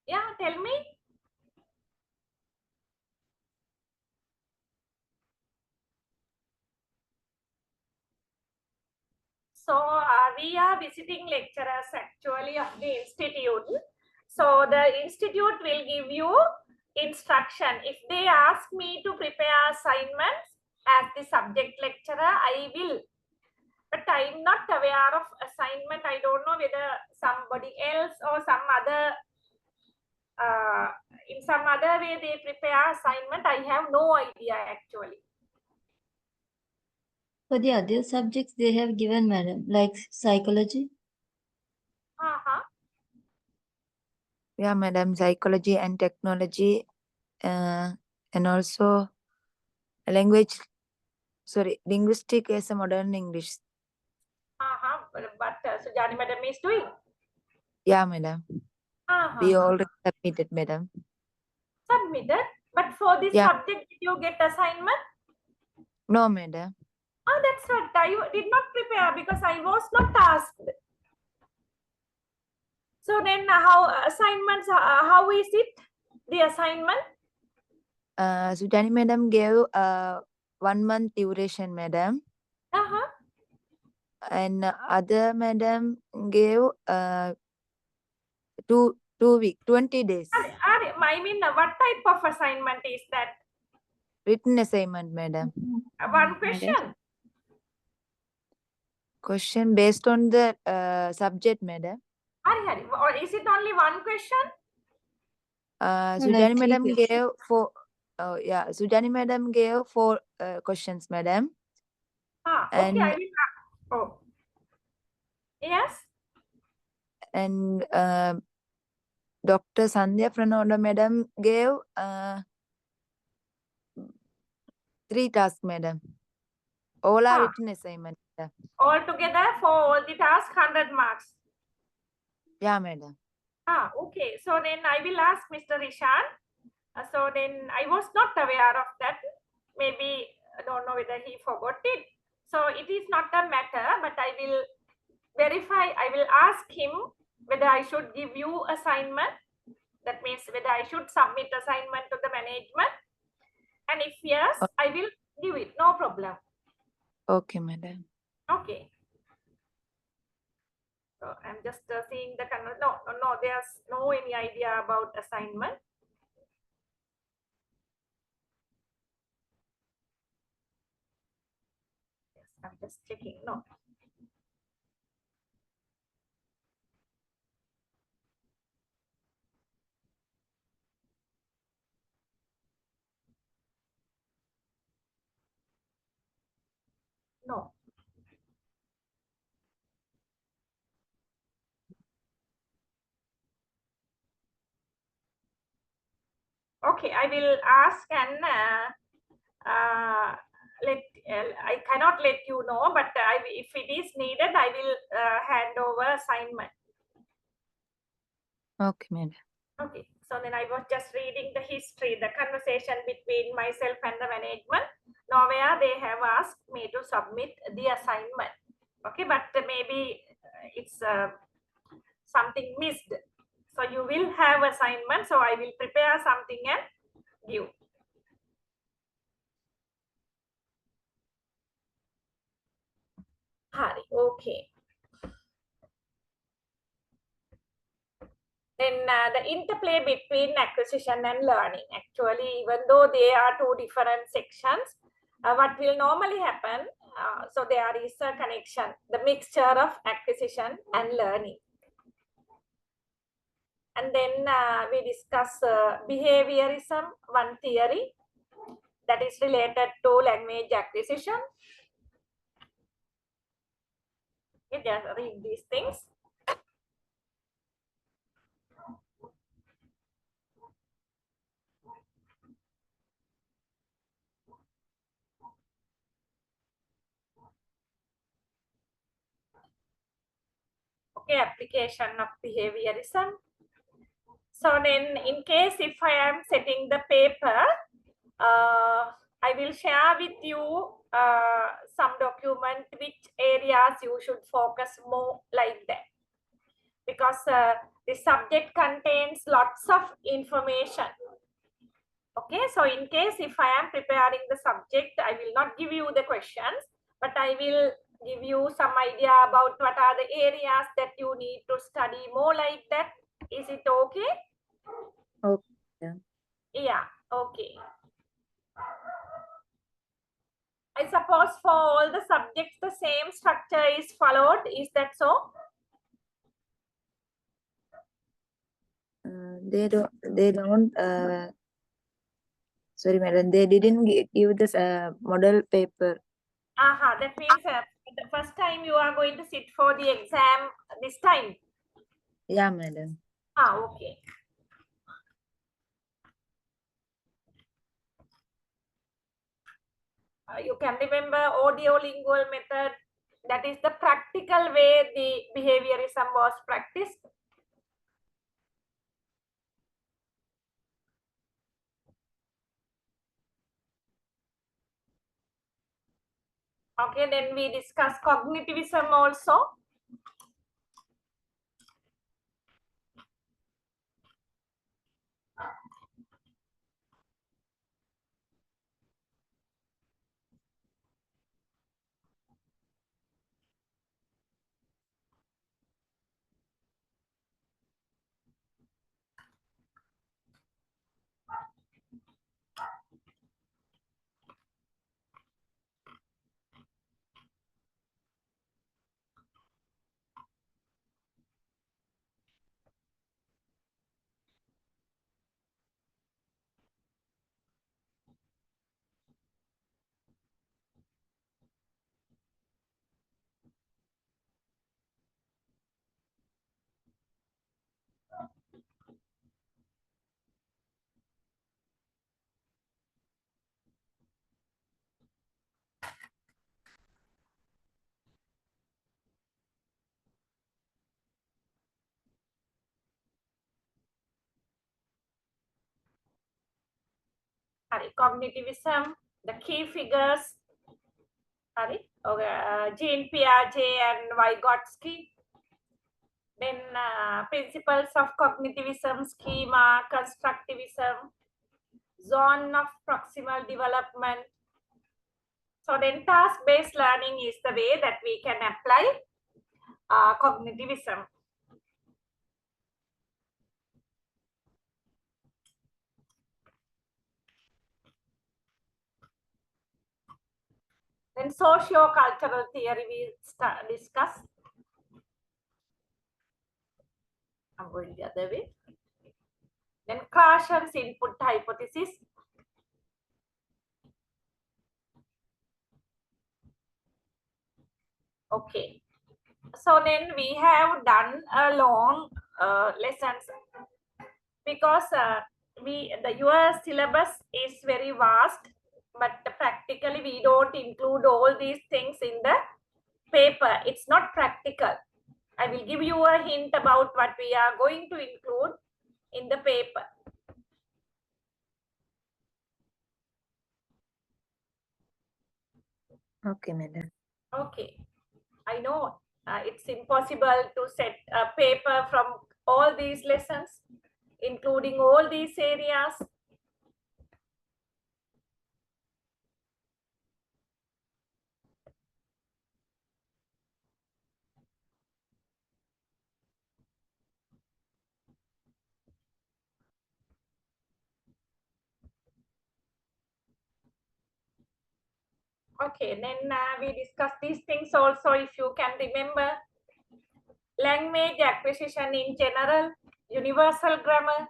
Yeah, tell me. So we are visiting lecturers actually of the institute. So the institute will give you instruction. If they ask me to prepare assignments as the subject lecturer, I will. But I'm not aware of assignment. I don't know whether somebody else or some other in some other way they prepare assignment. I have no idea actually. For the other subjects they have given, madam, like psychology. Uh-huh. Yeah, madam, psychology and technology, and also language. Sorry, linguistic is a modern English. Uh-huh. But Sujani madam is doing. Yeah, madam. Uh-huh. We already submitted, madam. Submitted. But for this Yeah. subject, did you get assignment? No, madam. Oh, that's what I did not prepare because I was not asked. So then, how assignments? How is it? The assignment? Sujani madam gave 1 month duration, madam. Uh-huh. And other madam gave 2 week, 20 days. I mean, what type of assignment is that? Written assignment, madam. One question. Question based on the subject, madam. Hari. Or is it only one question? Sujani Like madam 3 gave four. Oh yeah, Sujani madam gave 4 questions, madam. Okay, I And will. Oh, yes. and Dr. Sandhya Pranoda madam gave 3 tasks, madam. All are written assignment, madam. All together for all the tasks, 100 marks. Yeah, madam. Okay. So then I will ask Mr. Rishan. So then I was not aware of that. Maybe I don't know whether he forgot it. So it is not a matter, but I will verify. I will ask him whether I should give you assignment. That means whether I should submit assignment to the management. And if yes, I will give it. No problem. Okay, madam. Okay. So I'm just seeing the no. There's no any idea about assignment. Yes, I'm just checking. No. No. Okay, I will ask and let I cannot let you know, but if it is needed, I will hand over assignment. Okay, madam. Okay, so then I was just reading the history, the conversation between myself and the management. Nowhere they have asked me to submit the assignment. Okay, but maybe it's something missed. So you will have assignment. So I will prepare something and give. Hari, okay. Then the interplay between acquisition and learning. Actually, even though they are two different sections, what will normally happen, so there is a connection, the mixture of acquisition and learning. And then we discuss behaviorism, one theory that is related to language acquisition. Okay, just read these things. Okay, application of behaviorism. So then in case if I am setting the paper, I will share with you some document which areas you should focus more like that. Because the subject contains lots of information. Okay, so in case if I am preparing the subject, I will not give you the questions, but I will give you some idea about what are the areas that you need to study more like that. Is it okay? Okay. Yeah, okay. I suppose for all the subjects, the same structure is followed. Is that so? They don't, sorry, madam, they didn't give this model paper. Aha, that means the first time you are going to sit for the exam this time. Yeah, madam. Ah, okay. You can remember audio-lingual method. That is the practical way the behaviorism was practiced. Okay, then we discuss cognitivism also. Cognitivism, the key figures, okay, Jean Piaget and Vygotsky. Then principles of cognitivism, schema, constructivism, zone of proximal development. So then task-based learning is the way that we can apply cognitivism. Then socio-cultural theory we discuss. I'm going the other way. Then Krashen's input hypothesis. Okay. So then we have done a long lessons because your syllabus is very vast, but practically we don't include all these things in the paper. It's not practical. I will give you a hint about what we are going to include in the paper. Okay, madam. Okay, I know it's impossible to set a paper from all these lessons, including all these areas. Okay, then we discuss these things also, if you can remember. Language acquisition in general, universal grammar.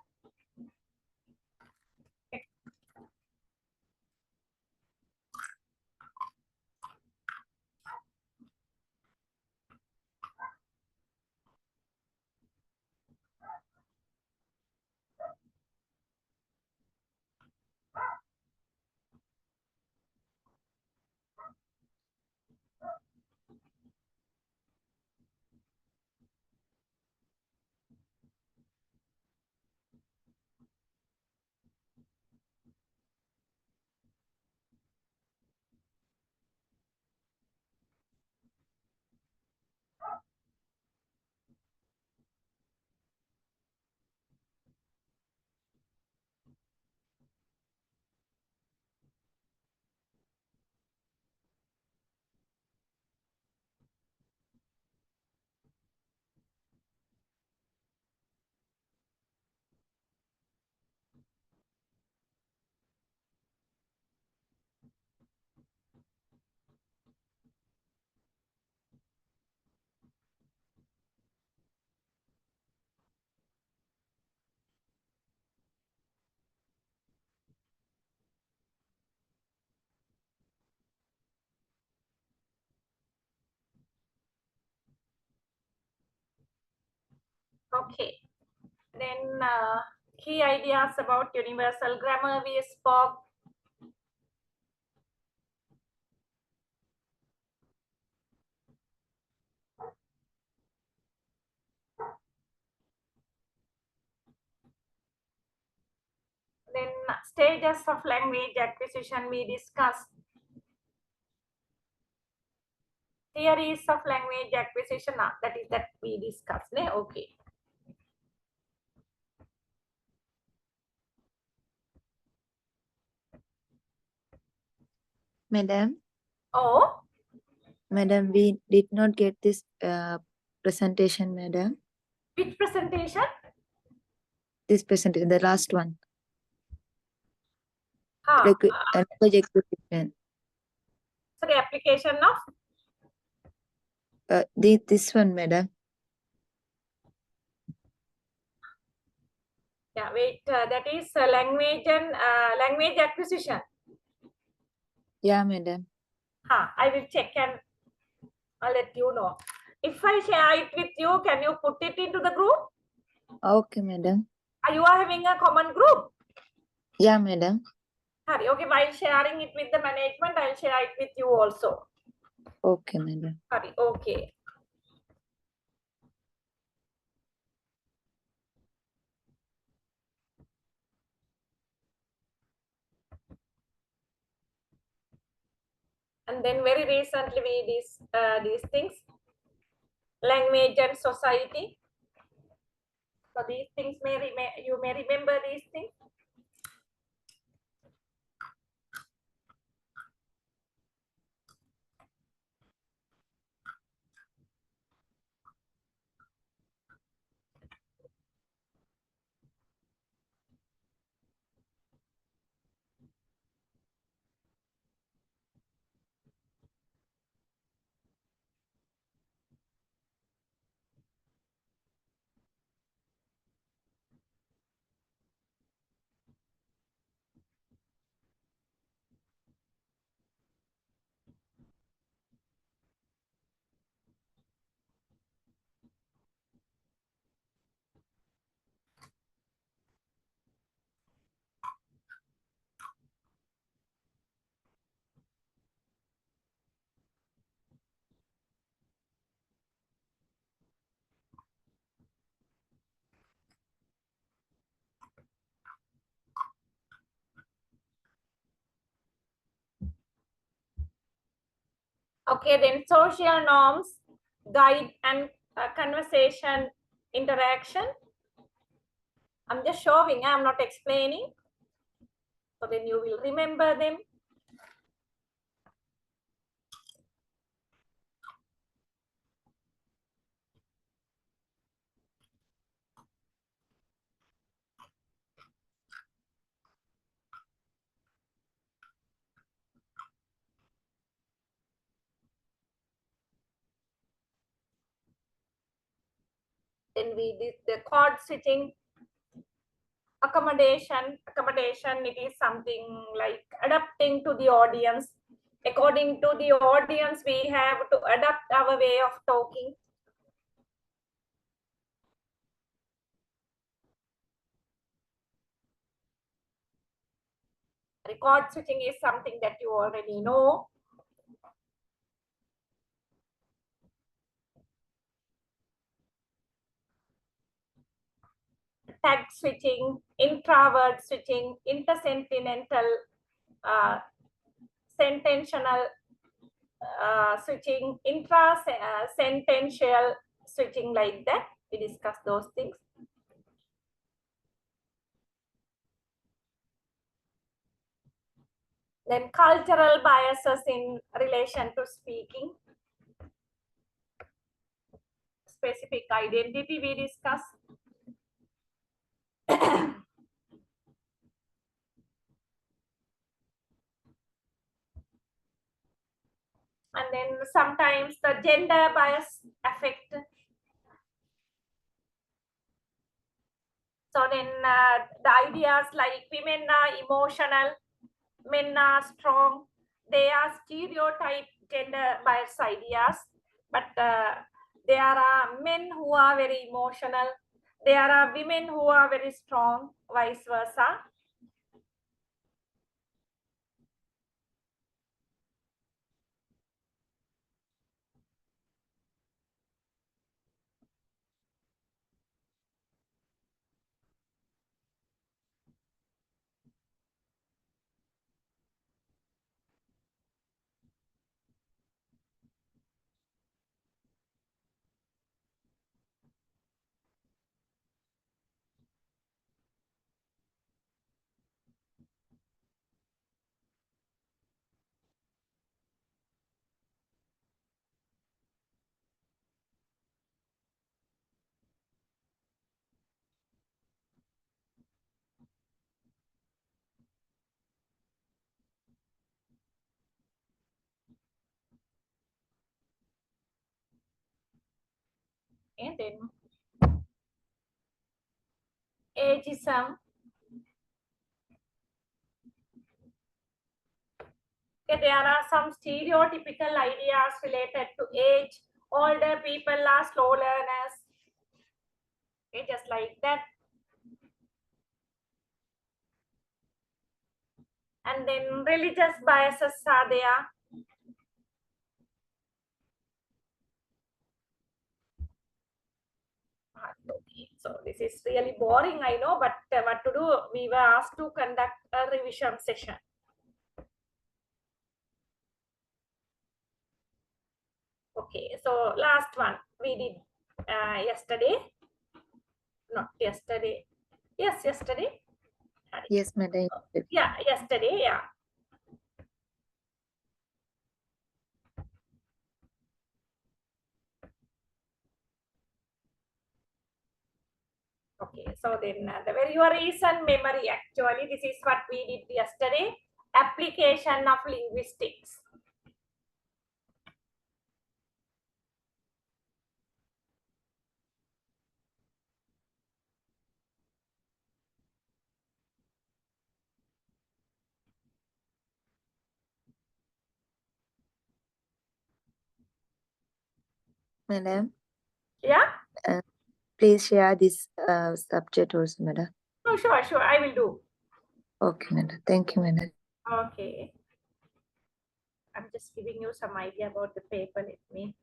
Okay. Then key ideas about universal grammar we spoke. Then stages of language acquisition we discussed. Theories of language acquisition, that we discussed. Okay. Madam, Oh, madam, we did not get this presentation, madam. which presentation? This presentation, the last one. Huh. Language acquisition. So the application of This one, madam. yeah. Wait, that is language and language acquisition. Yeah, madam. Huh. I will check and I'll let you know. If I share it with you, can you put it into the group? Okay, madam. Are you having a common group? Yeah, madam. Hari, okay, while sharing it with the management, I'll share it with you also. Okay, madam. Hari, okay. And then very recently we these things, language and society. So these things you may remember these things. Okay, then social norms, guide and conversation interaction. I'm just showing, I'm not explaining. So then you will remember them. Then we did the chord switching, accommodation. It is something like adapting to the audience. According to the audience, we have to adapt our way of talking. Record switching is something that you already know. Tag switching, introvert switching, intersentimental, sentential switching, intra-sentential switching, like that. We discuss those things. Then cultural biases in relation to speaking. Specific identity we discuss. And then sometimes the gender bias affect. So then the ideas like women are emotional, men are strong. They are stereotype gender bias ideas, but there are men who are very emotional. There are women who are very strong, vice versa. And then ageism. Okay, there are some stereotypical ideas related to age. Older people are slow learners. Okay, just like that. And then religious biases are there. Okay, so this is really boring, I know, but what to do? We were asked to conduct a revision session. Okay, so last one we did yesterday. Not yesterday. Yes, yesterday. Yes, madam. Yeah, yesterday. Yeah. Okay, so then your recent memory, actually, this is what we did yesterday. Application of linguistics. Madam, Yeah. please share this subject also, madam. Oh, sure, I will do. Okay, madam. Thank you, madam. Okay. I'm just giving you some idea about the paper. Let me.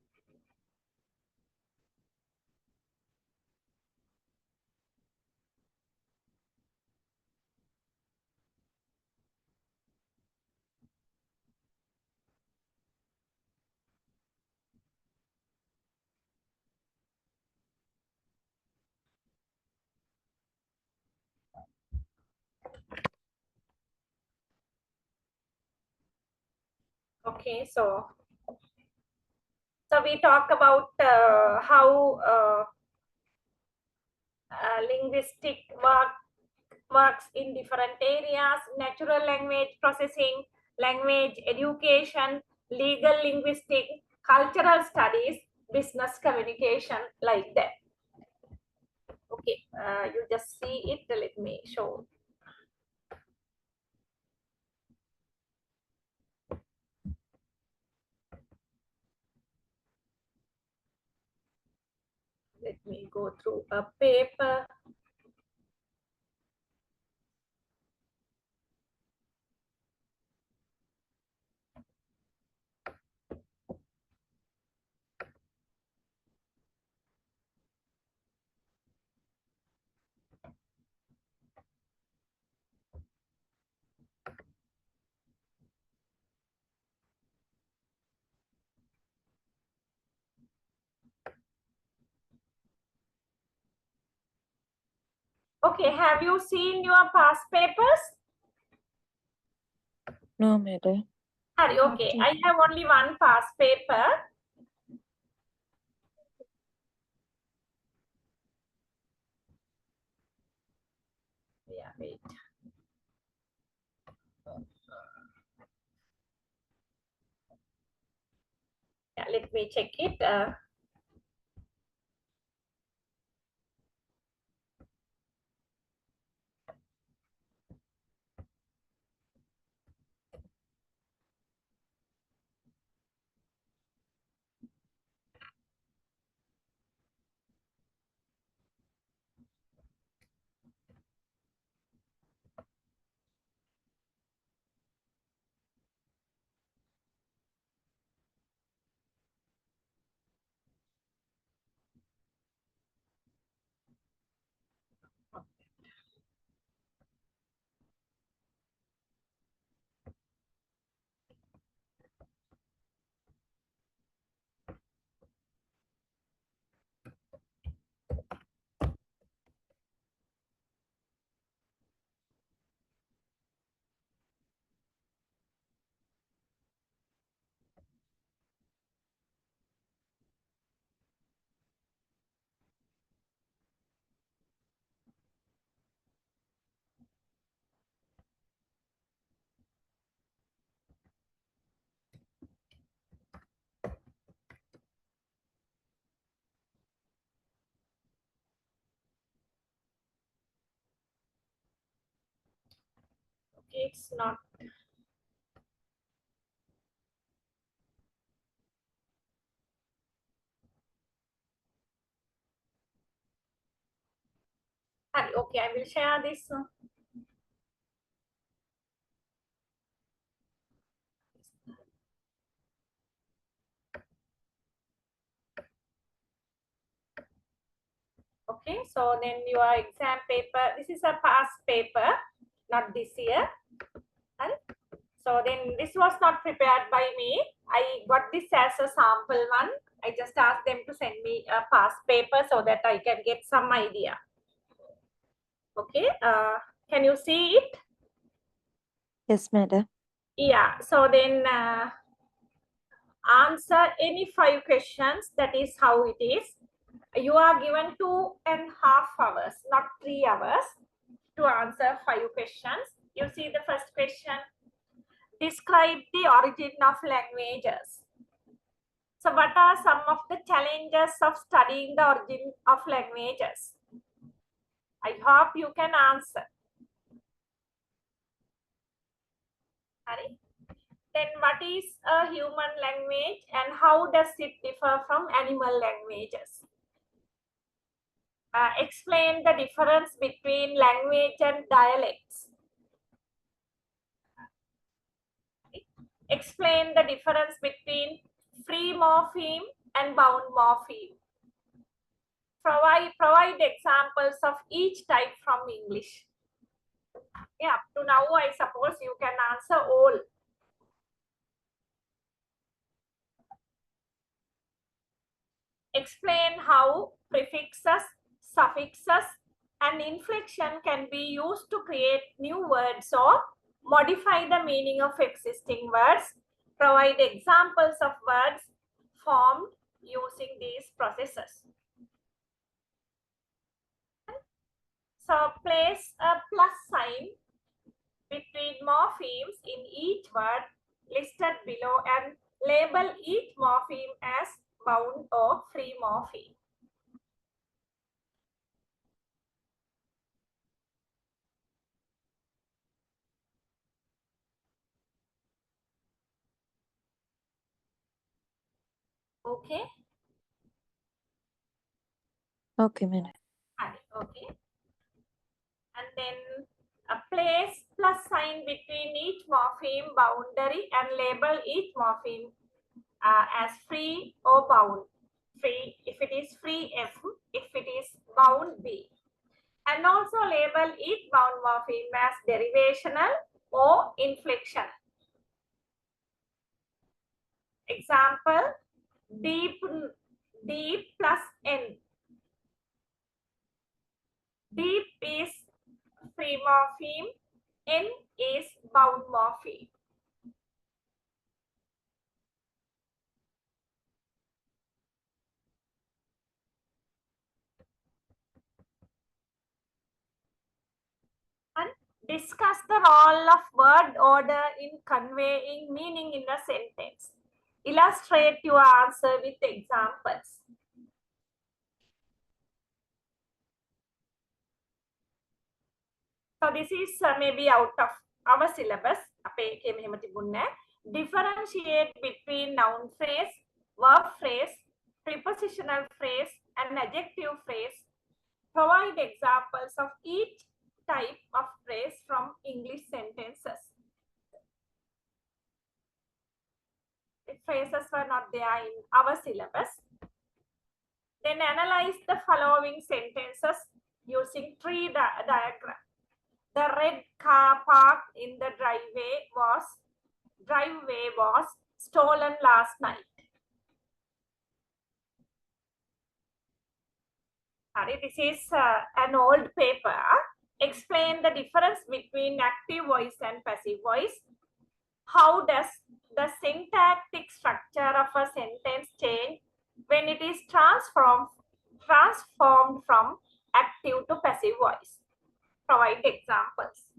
Okay, so we talk about how linguistic works in different areas: natural language processing, language education, legal linguistic, cultural studies, business communication, like that. Okay, you just see it. Let me show. Let me go through a paper. Okay, have you seen your past papers? No, madam. Okay, I have only one past paper. Yeah, wait. Yeah, let me check it. It's not. Okay, I will share this. Okay, so then your exam paper, this is a past paper, not this year. And so then this was not prepared by me. I got this as a sample one. I just asked them to send me a past paper so that I can get some idea. Okay, can you see it? Yes, madam. Yeah, so then answer any 5 questions. That is how it is. You are given 2.5 hours, not 3 hours, to answer 5 questions. You see the first question. Describe the origin of languages. So what are some of the challenges of studying the origin of languages? I hope you can answer. Hari? Then what is a human language and how does it differ from animal languages? Explain the difference between language and dialects. Explain the difference between free morpheme and bound morpheme. Provide examples of each type from English. Yeah, up to now, I suppose you can answer all. Explain how prefixes, suffixes, and inflection can be used to create new words or modify the meaning of existing words. Provide examples of words formed using these processes. So place a plus sign between morphemes in each word listed below and label each morpheme as bound or free morpheme. Okay. Okay, madam. Okay. And then place plus sign between each morpheme boundary and label each morpheme as free or bound. Free if it is free F, if it is bound B. And also label each bound morpheme as derivational or inflection. Example, deep, deep plus N. Deep is free morpheme, N is bound morpheme. And discuss the role of word order in conveying meaning in a sentence. Illustrate your answer with examples. So this is maybe out of our syllabus. Differentiate between noun phrase, verb phrase, prepositional phrase, and adjective phrase. Provide examples of each type of phrase from English sentences. The phrases were not there in our syllabus. Then analyze the following sentences using tree diagram. The red car parked in the driveway was stolen last night. This is an old paper. Explain the difference between active voice and passive voice. How does the syntactic structure of a sentence change when it is transformed from active to passive voice? Provide examples.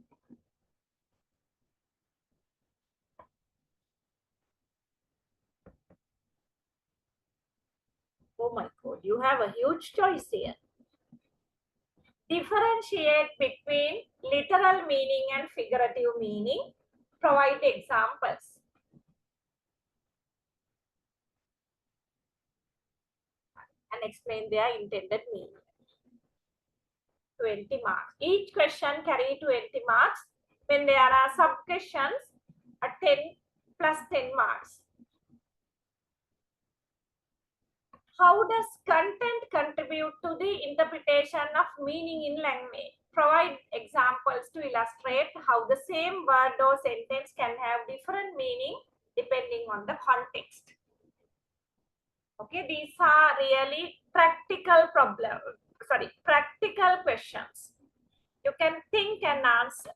Oh my God, you have a huge choice here. Differentiate between literal meaning and figurative meaning. Provide examples. And explain their intended meaning. 20 marks. Each question carry 20 marks. When there are sub-questions, 10 plus 10 marks. How does content contribute to the interpretation of meaning in language? Provide examples to illustrate how the same word or sentence can have different meaning depending on the context. Okay, these are really practical practical questions. You can think and answer.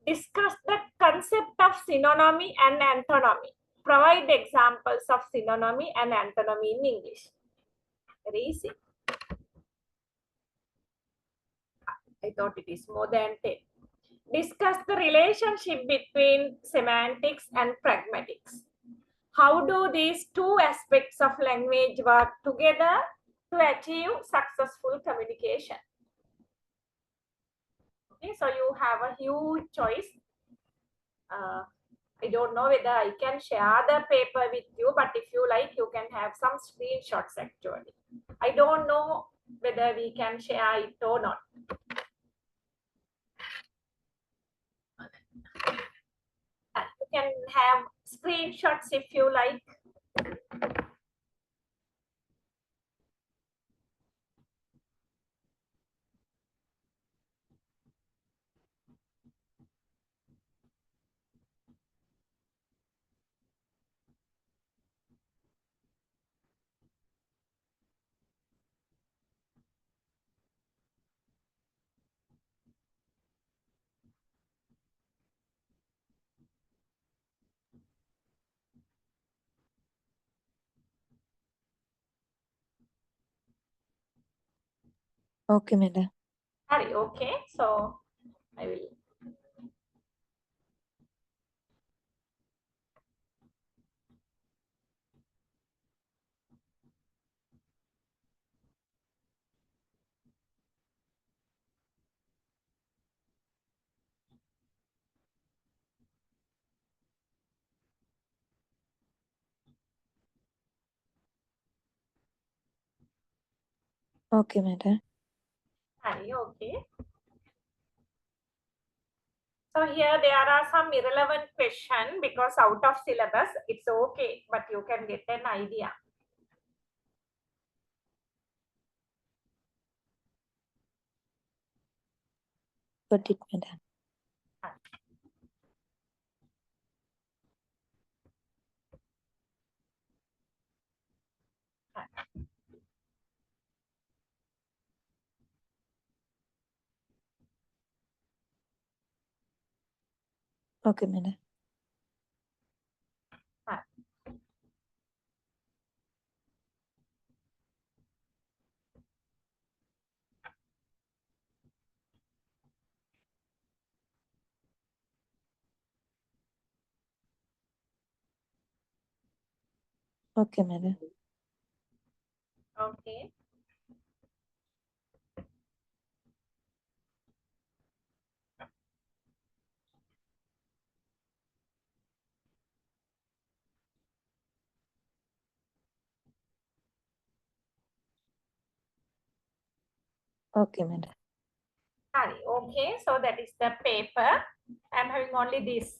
Discuss the concept of synonymy and antonymy. Provide examples of synonymy and antonymy in English. Very easy. I thought it is more than 10. Discuss the relationship between semantics and pragmatics. How do these two aspects of language work together to achieve successful communication? Okay, so you have a huge choice. I don't know whether I can share the paper with you, but if you like, you can have some screenshots actually. I don't know whether we can share it or not. You can have screenshots if you like. Okay, madam. Okay, so I will. Okay, madam. Okay. So here there are some irrelevant question because out of syllabus, it's okay, but you can get an idea. Got it, madam. Okay, madam. Okay, madam. Okay. Okay, madam. Okay, so that is the paper. I'm having only this.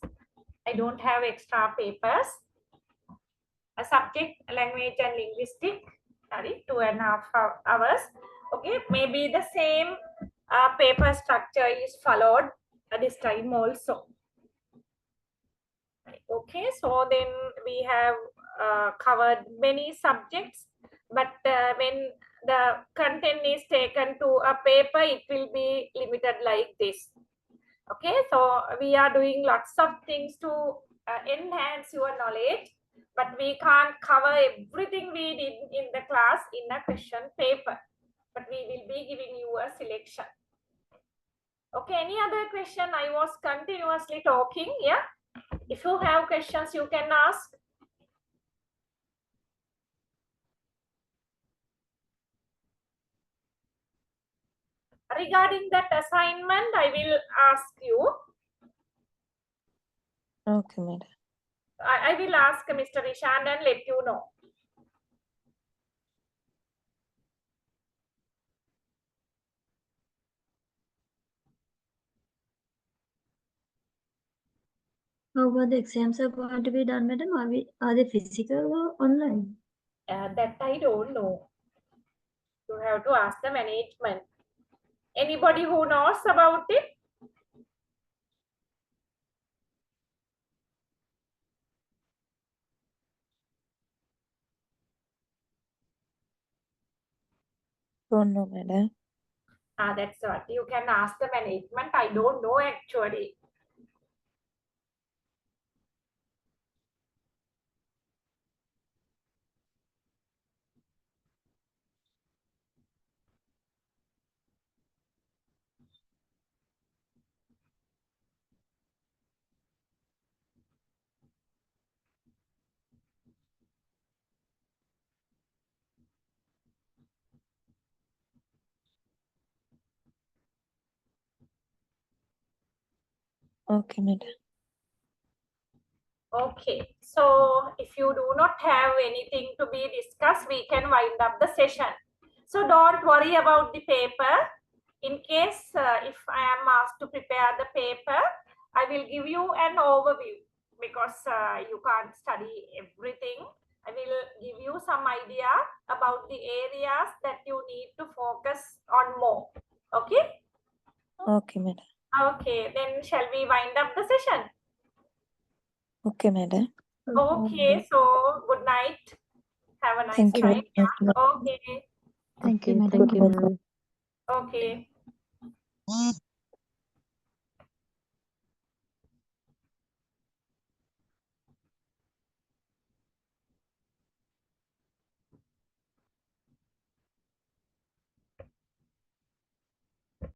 I don't have extra papers. A subject, language and linguistic. 2.5 hours. Okay, maybe the same paper structure is followed at this time also. Okay, so then we have covered many subjects, but when the content is taken to a paper, it will be limited like this. Okay, so we are doing lots of things to enhance your knowledge, but we can't cover everything we did in the class in a question paper, but we will be giving you a selection. Okay, any other question? I was continuously talking. Yeah, if you have questions, you can ask. Regarding that assignment, I will ask you. Okay, madam. I will ask Mr. Ishan and let you know. How about the exams are going to be done, madam? Are they physical or online? That I don't know. You have to ask the management. Anybody who knows about it? Don't know, madam. That's what you can ask the management. I don't know actually. Okay, madam. Okay, so if you do not have anything to be discussed, we can wind up the session. So don't worry about the paper. In case if I am asked to prepare the paper, I will give you an overview because you can't study everything. I will give you some idea about the areas that you need to focus on more. Okay? Okay, madam. Okay, then shall we wind up the session? Okay, madam. Okay, so good night. Have a nice Thank you night. very much, madam. Okay. Thank you, Okay, madam. thank you. Okay.